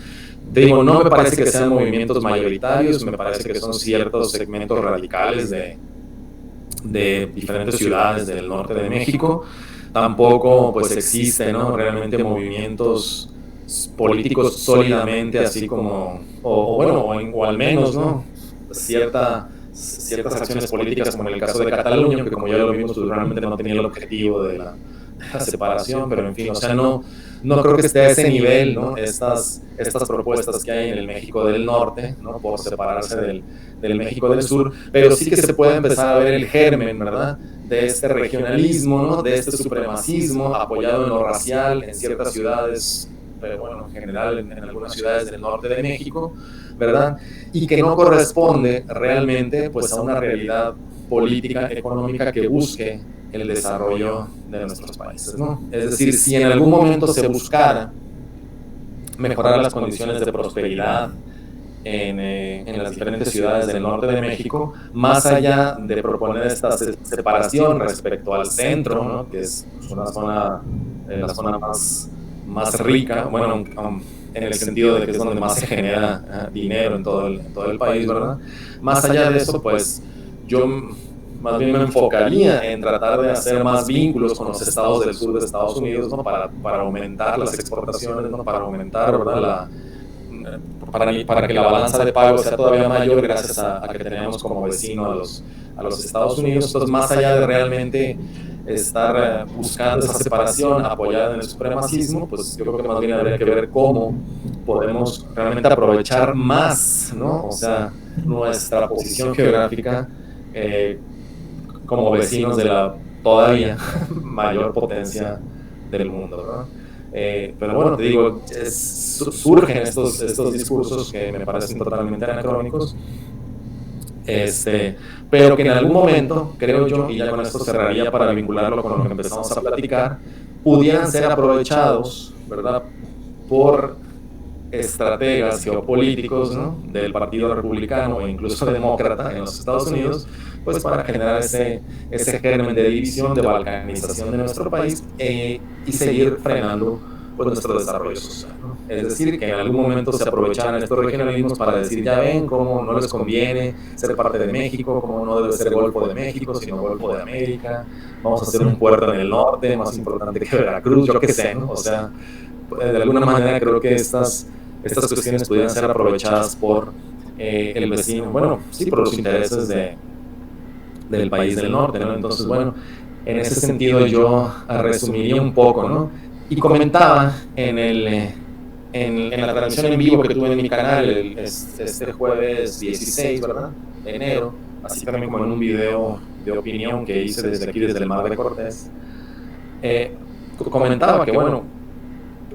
digo, no me parece que sean movimientos mayoritarios, me parece que son ciertos segmentos radicales de diferentes ciudades del norte de México. Tampoco pues existe, ¿no?, realmente movimientos políticos sólidamente, así como, o al menos, ¿no?, ciertas acciones políticas, como en el caso de Cataluña, que como ya lo vimos, pues realmente no tenía el objetivo de la separación, pero en fin, o sea, no creo que esté a ese nivel, ¿no?, estas propuestas que hay en el México del Norte, ¿no?, por separarse del México del Sur, pero sí que se puede empezar a ver el germen, ¿verdad?, de este regionalismo, ¿no?, de este supremacismo apoyado en lo racial en ciertas ciudades pero bueno, en general en algunas ciudades del norte de México, ¿verdad? Y que no corresponde realmente pues a una realidad política, económica que busque el desarrollo de nuestros países, ¿no? Es decir, si en algún momento se buscara mejorar las condiciones de prosperidad en las diferentes ciudades del norte de México, más allá de proponer esta separación respecto al centro, ¿no? Que es una zona, la zona más rica, bueno, en el sentido de que es donde más se genera dinero en todo el país, ¿verdad? Más allá de eso, pues yo más bien me enfocaría en tratar de hacer más vínculos con los estados del sur de Estados Unidos, ¿no? Para aumentar las exportaciones, ¿no? Para aumentar, ¿verdad? Para que la balanza de pago sea todavía mayor gracias a que tenemos como vecino a los Estados Unidos. Entonces, más allá de realmente estar buscando esa separación apoyada en el supremacismo, pues yo creo que más bien habría que ver cómo podemos realmente aprovechar más, ¿no? O sea, nuestra posición geográfica como vecinos de la todavía mayor potencia del mundo, ¿no? Pero bueno, te digo, surgen estos discursos que me parecen totalmente anacrónicos, pero que en algún momento, creo yo, y ya con esto cerraría para vincularlo con lo que empezamos a platicar, pudieran ser aprovechados, ¿verdad?, por estrategas geopolíticos, ¿no?, del Partido Republicano o incluso demócrata en los Estados Unidos, pues para generar ese germen de división, de balcanización de nuestro país y seguir frenando pues nuestro desarrollo social, ¿no? Es decir, que en algún momento se aprovecharan estos regionalismos para decir, ya ven cómo no les conviene ser parte de México, cómo no debe ser Golfo de México, sino Golfo de América, vamos a hacer un puerto en el norte más importante que Veracruz, yo qué sé, ¿no? O sea, de alguna manera creo que estas cuestiones pudieran ser aprovechadas por el vecino, bueno, sí, por los intereses del país del norte, ¿no? Entonces, bueno, en ese sentido yo resumiría un poco, ¿no? Y comentaba en la transmisión en vivo que tuve en mi canal este jueves 16, ¿verdad?, de enero, así también como en un video de opinión que hice desde aquí, desde el Mar de Cortés, comentaba que, bueno,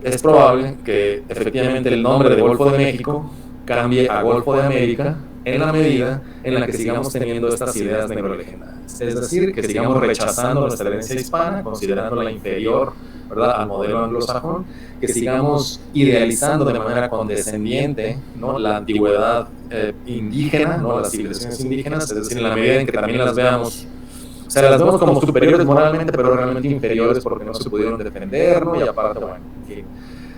es probable que efectivamente el nombre de Golfo de México cambie a Golfo de América en la medida en la que sigamos teniendo estas ideas negrolegendarias. Es decir, que sigamos rechazando nuestra herencia hispana, considerándola inferior, ¿verdad?, al modelo anglosajón, que sigamos idealizando de manera condescendiente, ¿no?, la antigüedad indígena, ¿no?, las civilizaciones indígenas, es decir, en la medida en que también las veamos, o sea, las vemos como superiores moralmente, pero realmente inferiores porque no se pudieron defender, ¿no? Y aparte, bueno, en fin.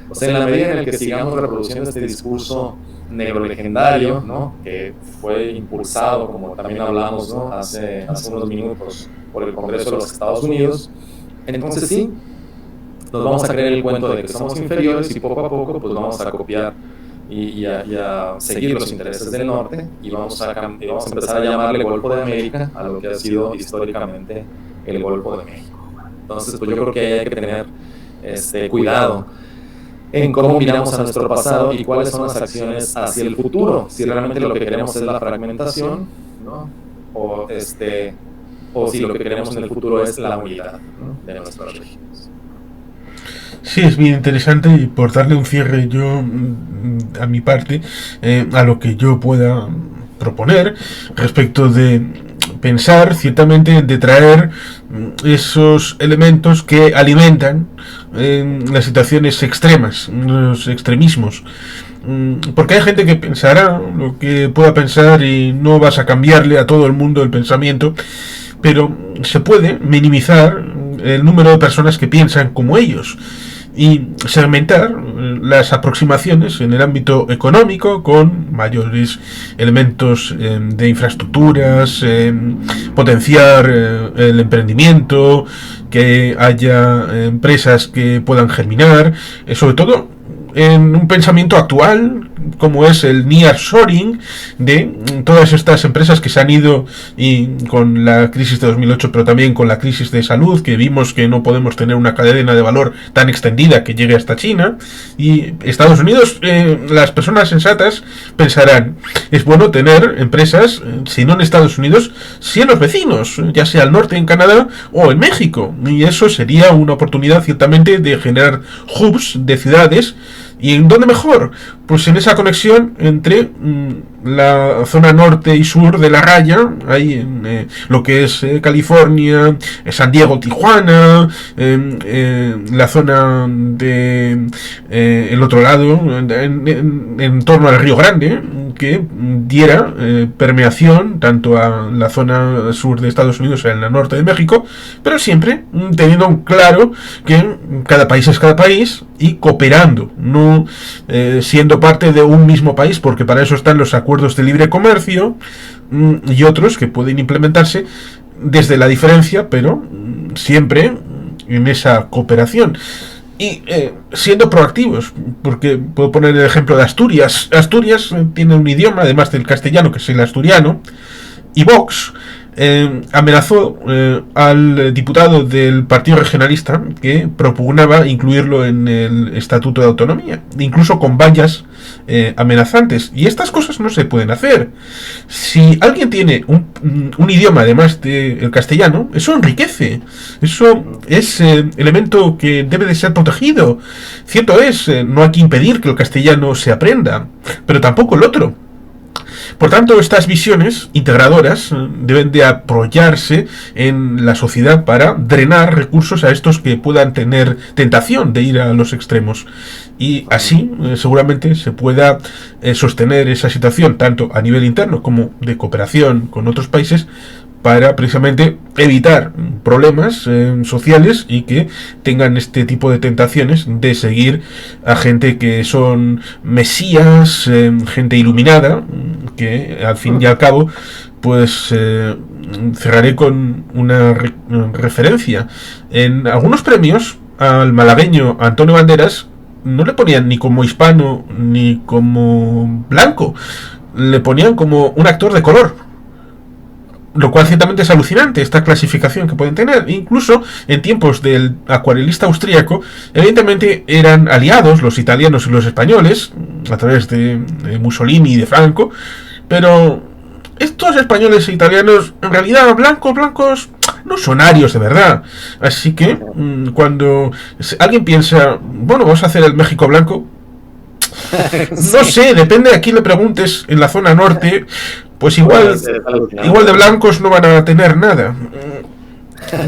O sea, en la medida en la que sigamos reproduciendo este discurso negrolegendario, ¿no?, que fue impulsado, como también hablamos, ¿no?, hace unos minutos por el Congreso de los Estados Unidos, entonces sí, nos vamos a creer el cuento de que somos inferiores y poco a poco pues vamos a copiar y a seguir los intereses del norte y vamos a empezar a llamarle Golfo de América a lo que ha sido históricamente el Golfo de México. Entonces, pues yo creo que hay que tener cuidado en cómo miramos a nuestro pasado y cuáles son las acciones hacia el futuro, si realmente lo que queremos es la fragmentación, ¿no?, o si lo que queremos en el futuro es la unidad, ¿no?, de nuestras regiones. Sí, es bien interesante, y por darle un cierre yo a mi parte a lo que yo pueda proponer respecto de pensar ciertamente de traer esos elementos que alimentan las situaciones extremas, los extremismos, porque hay gente que pensará lo que pueda pensar y no vas a cambiarle a todo el mundo el pensamiento, pero se puede minimizar el número de personas que piensan como ellos y segmentar las aproximaciones en el ámbito económico con mayores elementos de infraestructuras, potenciar el emprendimiento, que haya empresas que puedan germinar, sobre todo en un pensamiento actual, como es el nearshoring, de todas estas empresas que se han ido y con la crisis de 2008, pero también con la crisis de salud, que vimos que no podemos tener una cadena de valor tan extendida que llegue hasta China. Y Estados Unidos, las personas sensatas pensarán, es bueno tener empresas, si no en Estados Unidos, si en los vecinos, ya sea al norte en Canadá o en México, y eso sería una oportunidad ciertamente de generar hubs de ciudades. ¿Y en dónde mejor? Pues en esa conexión entre la zona norte y sur de la raya, ahí en lo que es California, San Diego, Tijuana, la zona de el otro lado, en torno al Río Grande, que diera permeación tanto a la zona sur de Estados Unidos como en la norte de México, pero siempre teniendo claro que cada país es cada país y cooperando, no siendo parte de un mismo país, porque para eso están los acuerdos de libre comercio y otros que pueden implementarse desde la diferencia, pero siempre en esa cooperación. Y siendo proactivos, porque puedo poner el ejemplo de Asturias. Asturias tiene un idioma, además del castellano, que es el asturiano, y Vox amenazó al diputado del Partido Regionalista que propugnaba incluirlo en el Estatuto de Autonomía, incluso con vallas amenazantes. Y estas cosas no se pueden hacer. Si alguien tiene un idioma además del castellano, eso enriquece. Eso es elemento que debe de ser protegido. Cierto es, no hay que impedir que el castellano se aprenda, pero tampoco el otro. Por tanto, estas visiones integradoras deben de apoyarse en la sociedad para drenar recursos a estos que puedan tener tentación de ir a los extremos. Y así seguramente se pueda sostener esa situación tanto a nivel interno como de cooperación con otros países, para precisamente evitar problemas sociales y que tengan este tipo de tentaciones de seguir a gente que son mesías, gente iluminada, que al fin y al cabo, pues cerraré con una referencia. En algunos premios al malagueño Antonio Banderas no le ponían ni como hispano ni como blanco, le ponían como un actor de color. Lo cual ciertamente es alucinante, esta clasificación que pueden tener. Incluso en tiempos del acuarelista austríaco, evidentemente eran aliados los italianos y los españoles, a través de Mussolini y de Franco, pero estos españoles e italianos, en realidad blancos, no son arios de verdad. Así que cuando alguien piensa, bueno, vamos a hacer el México blanco, no sé, depende de a quién le preguntes en la zona norte, pues igual de blancos no van a tener nada.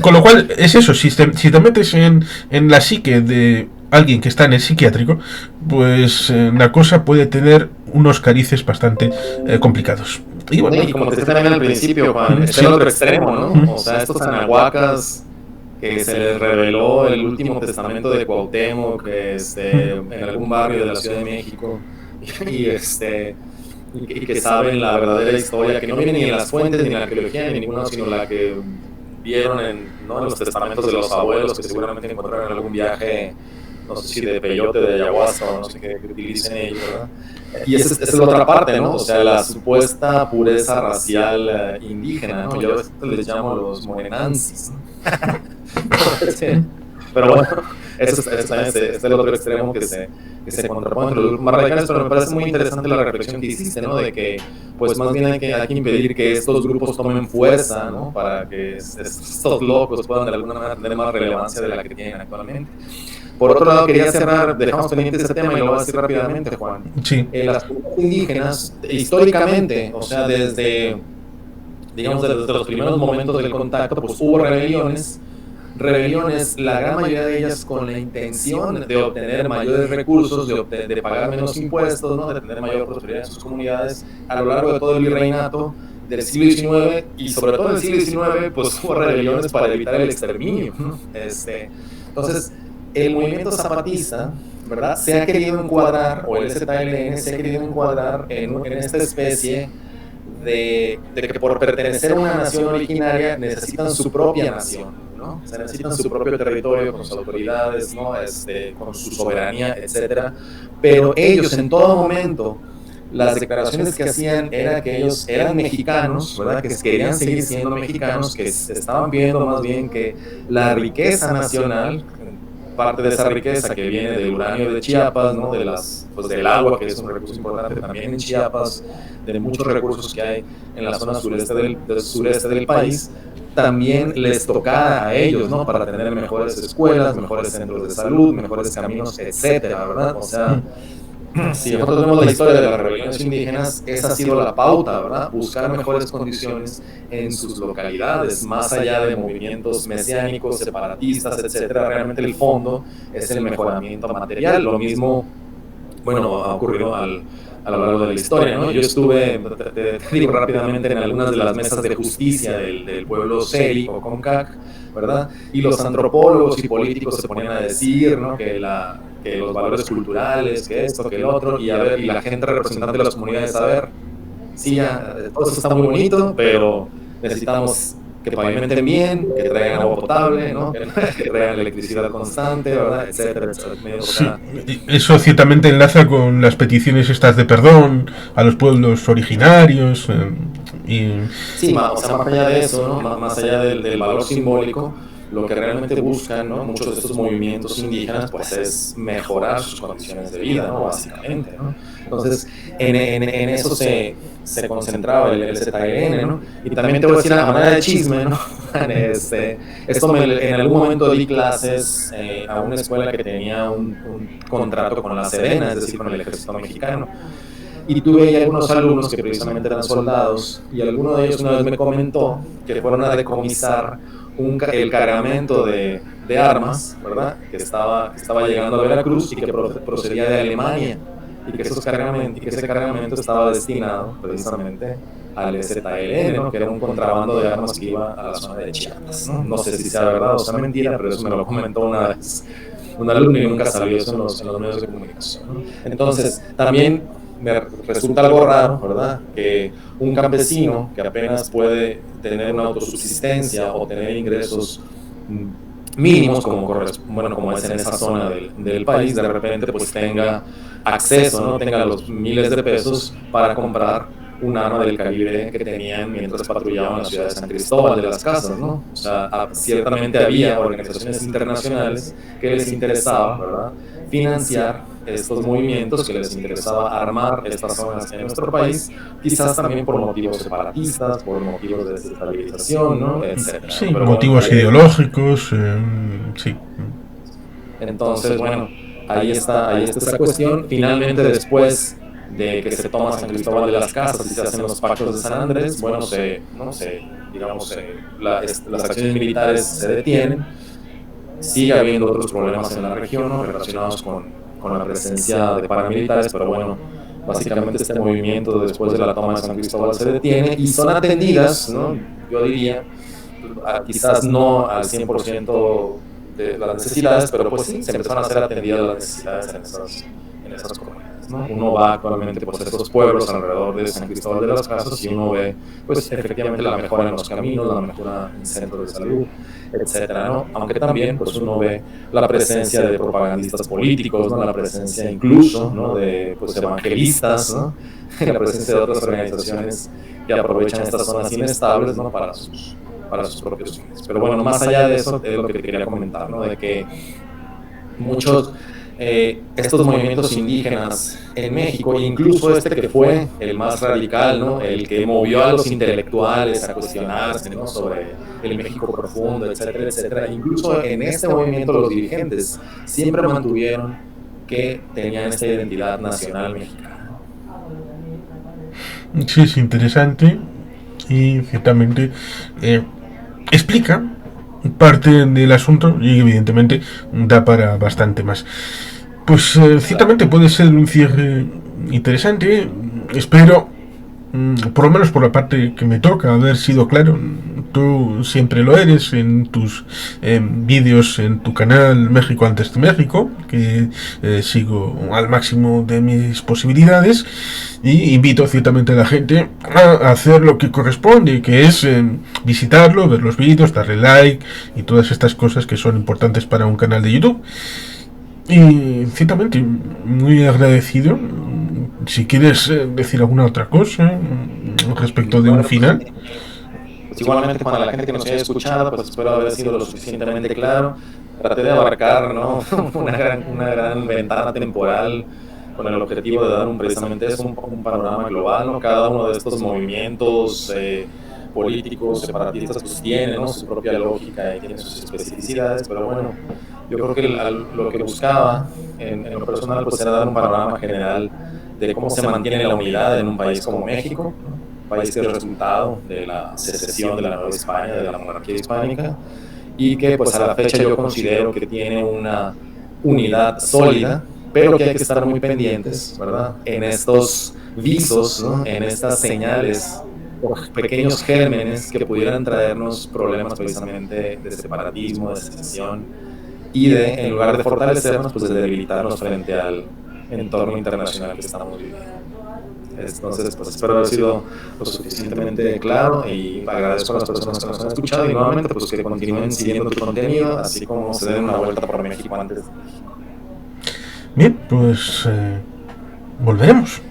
Con lo cual es eso, si te metes en la psique de alguien que está en el psiquiátrico, pues la cosa puede tener unos carices bastante complicados. Y bueno, y como te decía también al principio, Juan, es el otro extremo, ¿no? O sea, estos anahuacas que se les reveló el último testamento de Cuauhtémoc en algún barrio de la Ciudad de México, y que saben la verdadera historia, que no viene ni en las fuentes, ni en la arqueología, ni ninguna, sino la que vieron en los testamentos de los abuelos, que seguramente encontraron en algún viaje, no sé si de peyote, de ayahuasca, o no sé qué utilicen ellos, ¿verdad? Y esa es la otra parte, ¿no? O sea, la supuesta pureza racial indígena, ¿no? Yo a veces les llamo los morenanzis, ¿no? Pero bueno, eso es el otro extremo que se contrapone entre los grupos más radicales, pero me parece muy interesante la reflexión que hiciste, ¿no? De que, pues más bien hay que impedir que estos grupos tomen fuerza, ¿no? Para que estos locos puedan de alguna manera tener más relevancia de la que tienen actualmente. Por otro lado, quería cerrar, dejamos pendiente ese tema y lo voy a decir rápidamente, Juan. Sí. Las comunidades indígenas, históricamente, o sea, desde los primeros momentos del contacto, pues hubo rebeliones, la gran mayoría de ellas con la intención de obtener mayores recursos, de pagar menos impuestos, ¿no? De tener mayor prosperidad en sus comunidades a lo largo de todo el virreinato del siglo XIX, y sobre todo en el siglo XIX, pues hubo rebeliones para evitar el exterminio, ¿no? Entonces, el movimiento zapatista, ¿verdad?, se ha querido encuadrar, o el ZLN se ha querido encuadrar en esta especie de que por pertenecer a una nación originaria necesitan su propia nación, ¿no? ¿no? O sea, necesitan su propio territorio con sus autoridades, ¿no? Con su soberanía, etcétera. Pero ellos en todo momento, las declaraciones que hacían era que ellos eran mexicanos, ¿verdad? Que querían seguir siendo mexicanos, que estaban pidiendo más bien que la riqueza nacional, parte de esa riqueza que viene del uranio de Chiapas, ¿no? Pues del agua, que es un recurso importante también en Chiapas, de muchos recursos que hay en la zona sureste del país, también les tocara a ellos, ¿no? Para tener mejores escuelas, mejores centros de salud, mejores caminos, etcétera, ¿verdad? O sea, si nosotros vemos la historia de las rebeliones indígenas, esa ha sido la pauta, ¿verdad? Buscar mejores condiciones en sus localidades, más allá de movimientos mesiánicos, separatistas, etcétera. Realmente el fondo es el mejoramiento material. Lo mismo, bueno, ha ocurrido a lo largo de la historia, ¿no? Yo estuve, te digo rápidamente, en algunas de las mesas de justicia del pueblo Seri o Comcac, ¿verdad? Y los antropólogos y políticos se ponían a decir, ¿no? Que los valores culturales, que esto, que el otro, y la gente representante de las comunidades, a ver, sí, ya, todo eso está muy bonito, pero necesitamos que pavimenten bien, que traigan agua potable, ¿no? Que traigan electricidad constante, ¿verdad? Etcétera, etcétera. Sí, eso ciertamente enlaza con las peticiones estas de perdón a los pueblos originarios. Sí, o sea, más allá de eso, ¿no? Más allá del valor simbólico, lo que realmente buscan, ¿no? Muchos de estos movimientos indígenas, pues es mejorar sus condiciones de vida, ¿no? Básicamente, ¿no? Entonces, en eso se concentraba el ZLN, ¿no? Y también te voy a decir a manera de chisme, ¿no? En algún momento di clases a una escuela que tenía un contrato con la Sedena, es decir, con el ejército mexicano. Y tuve ahí algunos alumnos que precisamente eran soldados, y alguno de ellos una vez me comentó que fueron a decomisar el cargamento de armas, ¿verdad? Que estaba llegando a Veracruz y que procedía de Alemania, y que ese cargamento estaba destinado precisamente al ZLN, ¿no? Que era un contrabando de armas que iba a la zona de Chiapas, ¿no? No sé si sea verdad o sea mentira, pero eso me lo comentó una vez un alumno y nunca salió eso en los medios de comunicación, ¿no? Entonces, también me resulta algo raro, ¿verdad? Que un campesino que apenas puede tener una autosubsistencia o tener ingresos mínimos, como es en esa zona del país, de repente pues tenga acceso, ¿no? Tenga los miles de pesos para comprar un arma del calibre que tenían mientras patrullaban la ciudad de San Cristóbal de las Casas, ¿no? O sea, ciertamente había organizaciones internacionales que les interesaba, ¿verdad?, financiar estos movimientos, que les interesaba armar estas zonas en nuestro país, quizás también por motivos separatistas, por motivos de desestabilización, ¿no?, etcétera. Sí, pero motivos ideológicos, sí. Entonces, bueno, ahí está esa cuestión. Finalmente, después de que se toma San Cristóbal de las Casas y se hacen los pactos de San Andrés, bueno, las acciones militares se detienen. Sigue habiendo otros problemas en la región, ¿no?, relacionados con la presencia de paramilitares, pero bueno, básicamente este movimiento después de la toma de San Cristóbal se detiene y son atendidas, ¿no?, yo diría, quizás no al 100% de las necesidades, pero pues sí, se empezaron a hacer atendidas las necesidades en esas comunidades, ¿no? Uno va actualmente por estos pueblos alrededor de San Cristóbal de las Casas y uno ve, pues efectivamente, la mejora en los caminos, la mejora en centros de salud, etcétera, ¿no? Aunque también pues uno ve la presencia de propagandistas políticos, ¿no?, la presencia incluso, ¿no?, de pues evangelistas, ¿no?, la presencia de otras organizaciones que aprovechan estas zonas inestables, ¿no?, para sus propios fines. Pero bueno, más allá de eso, es lo que te quería comentar, ¿no?, de que muchos estos movimientos indígenas en México, e incluso este que fue el más radical, ¿no?, el que movió a los intelectuales a cuestionarse, ¿no?, sobre el México profundo, etcétera, etcétera. Incluso en este movimiento los dirigentes siempre mantuvieron que tenían esta identidad nacional mexicana. Sí, es interesante y ciertamente explica parte del asunto y evidentemente da para bastante más. Pues ciertamente puede ser un cierre interesante. Espero por lo menos por la parte que me toca, haber sido claro. Tú siempre lo eres en tus vídeos en tu canal México antes de México, que sigo al máximo de mis posibilidades, y invito ciertamente a la gente a hacer lo que corresponde, que es visitarlo, ver los vídeos, darle like y todas estas cosas que son importantes para un canal de YouTube. Y ciertamente muy agradecido. Si quieres decir alguna otra cosa respecto de un final. Pues igualmente, para la gente que nos haya escuchado, pues espero haber sido lo suficientemente claro. Traté de abarcar, ¿no? una gran ventana temporal con el objetivo de dar precisamente eso, un panorama global, ¿no? Cada uno de estos movimientos políticos, separatistas, pues tiene, ¿no?, su propia lógica y tiene sus especificidades, pero bueno, yo creo que lo que buscaba en lo personal pues era dar un panorama general de cómo se mantiene la unidad en un país como México, ¿no? País que es el resultado de la secesión de la Nueva España, de la monarquía hispánica, y que pues a la fecha yo considero que tiene una unidad sólida, pero que hay que estar muy pendientes, ¿verdad?, en estos visos, ¿no?, en estas señales o pequeños gérmenes que pudieran traernos problemas precisamente de separatismo, de secesión, y en lugar de fortalecernos, pues de debilitarnos frente al entorno internacional que estamos viviendo. Entonces, pues espero haber sido lo suficientemente claro y agradezco a las personas que nos han escuchado y nuevamente pues que continúen siguiendo tu contenido, así como se den una vuelta por México antes de México. Bien, pues volveremos.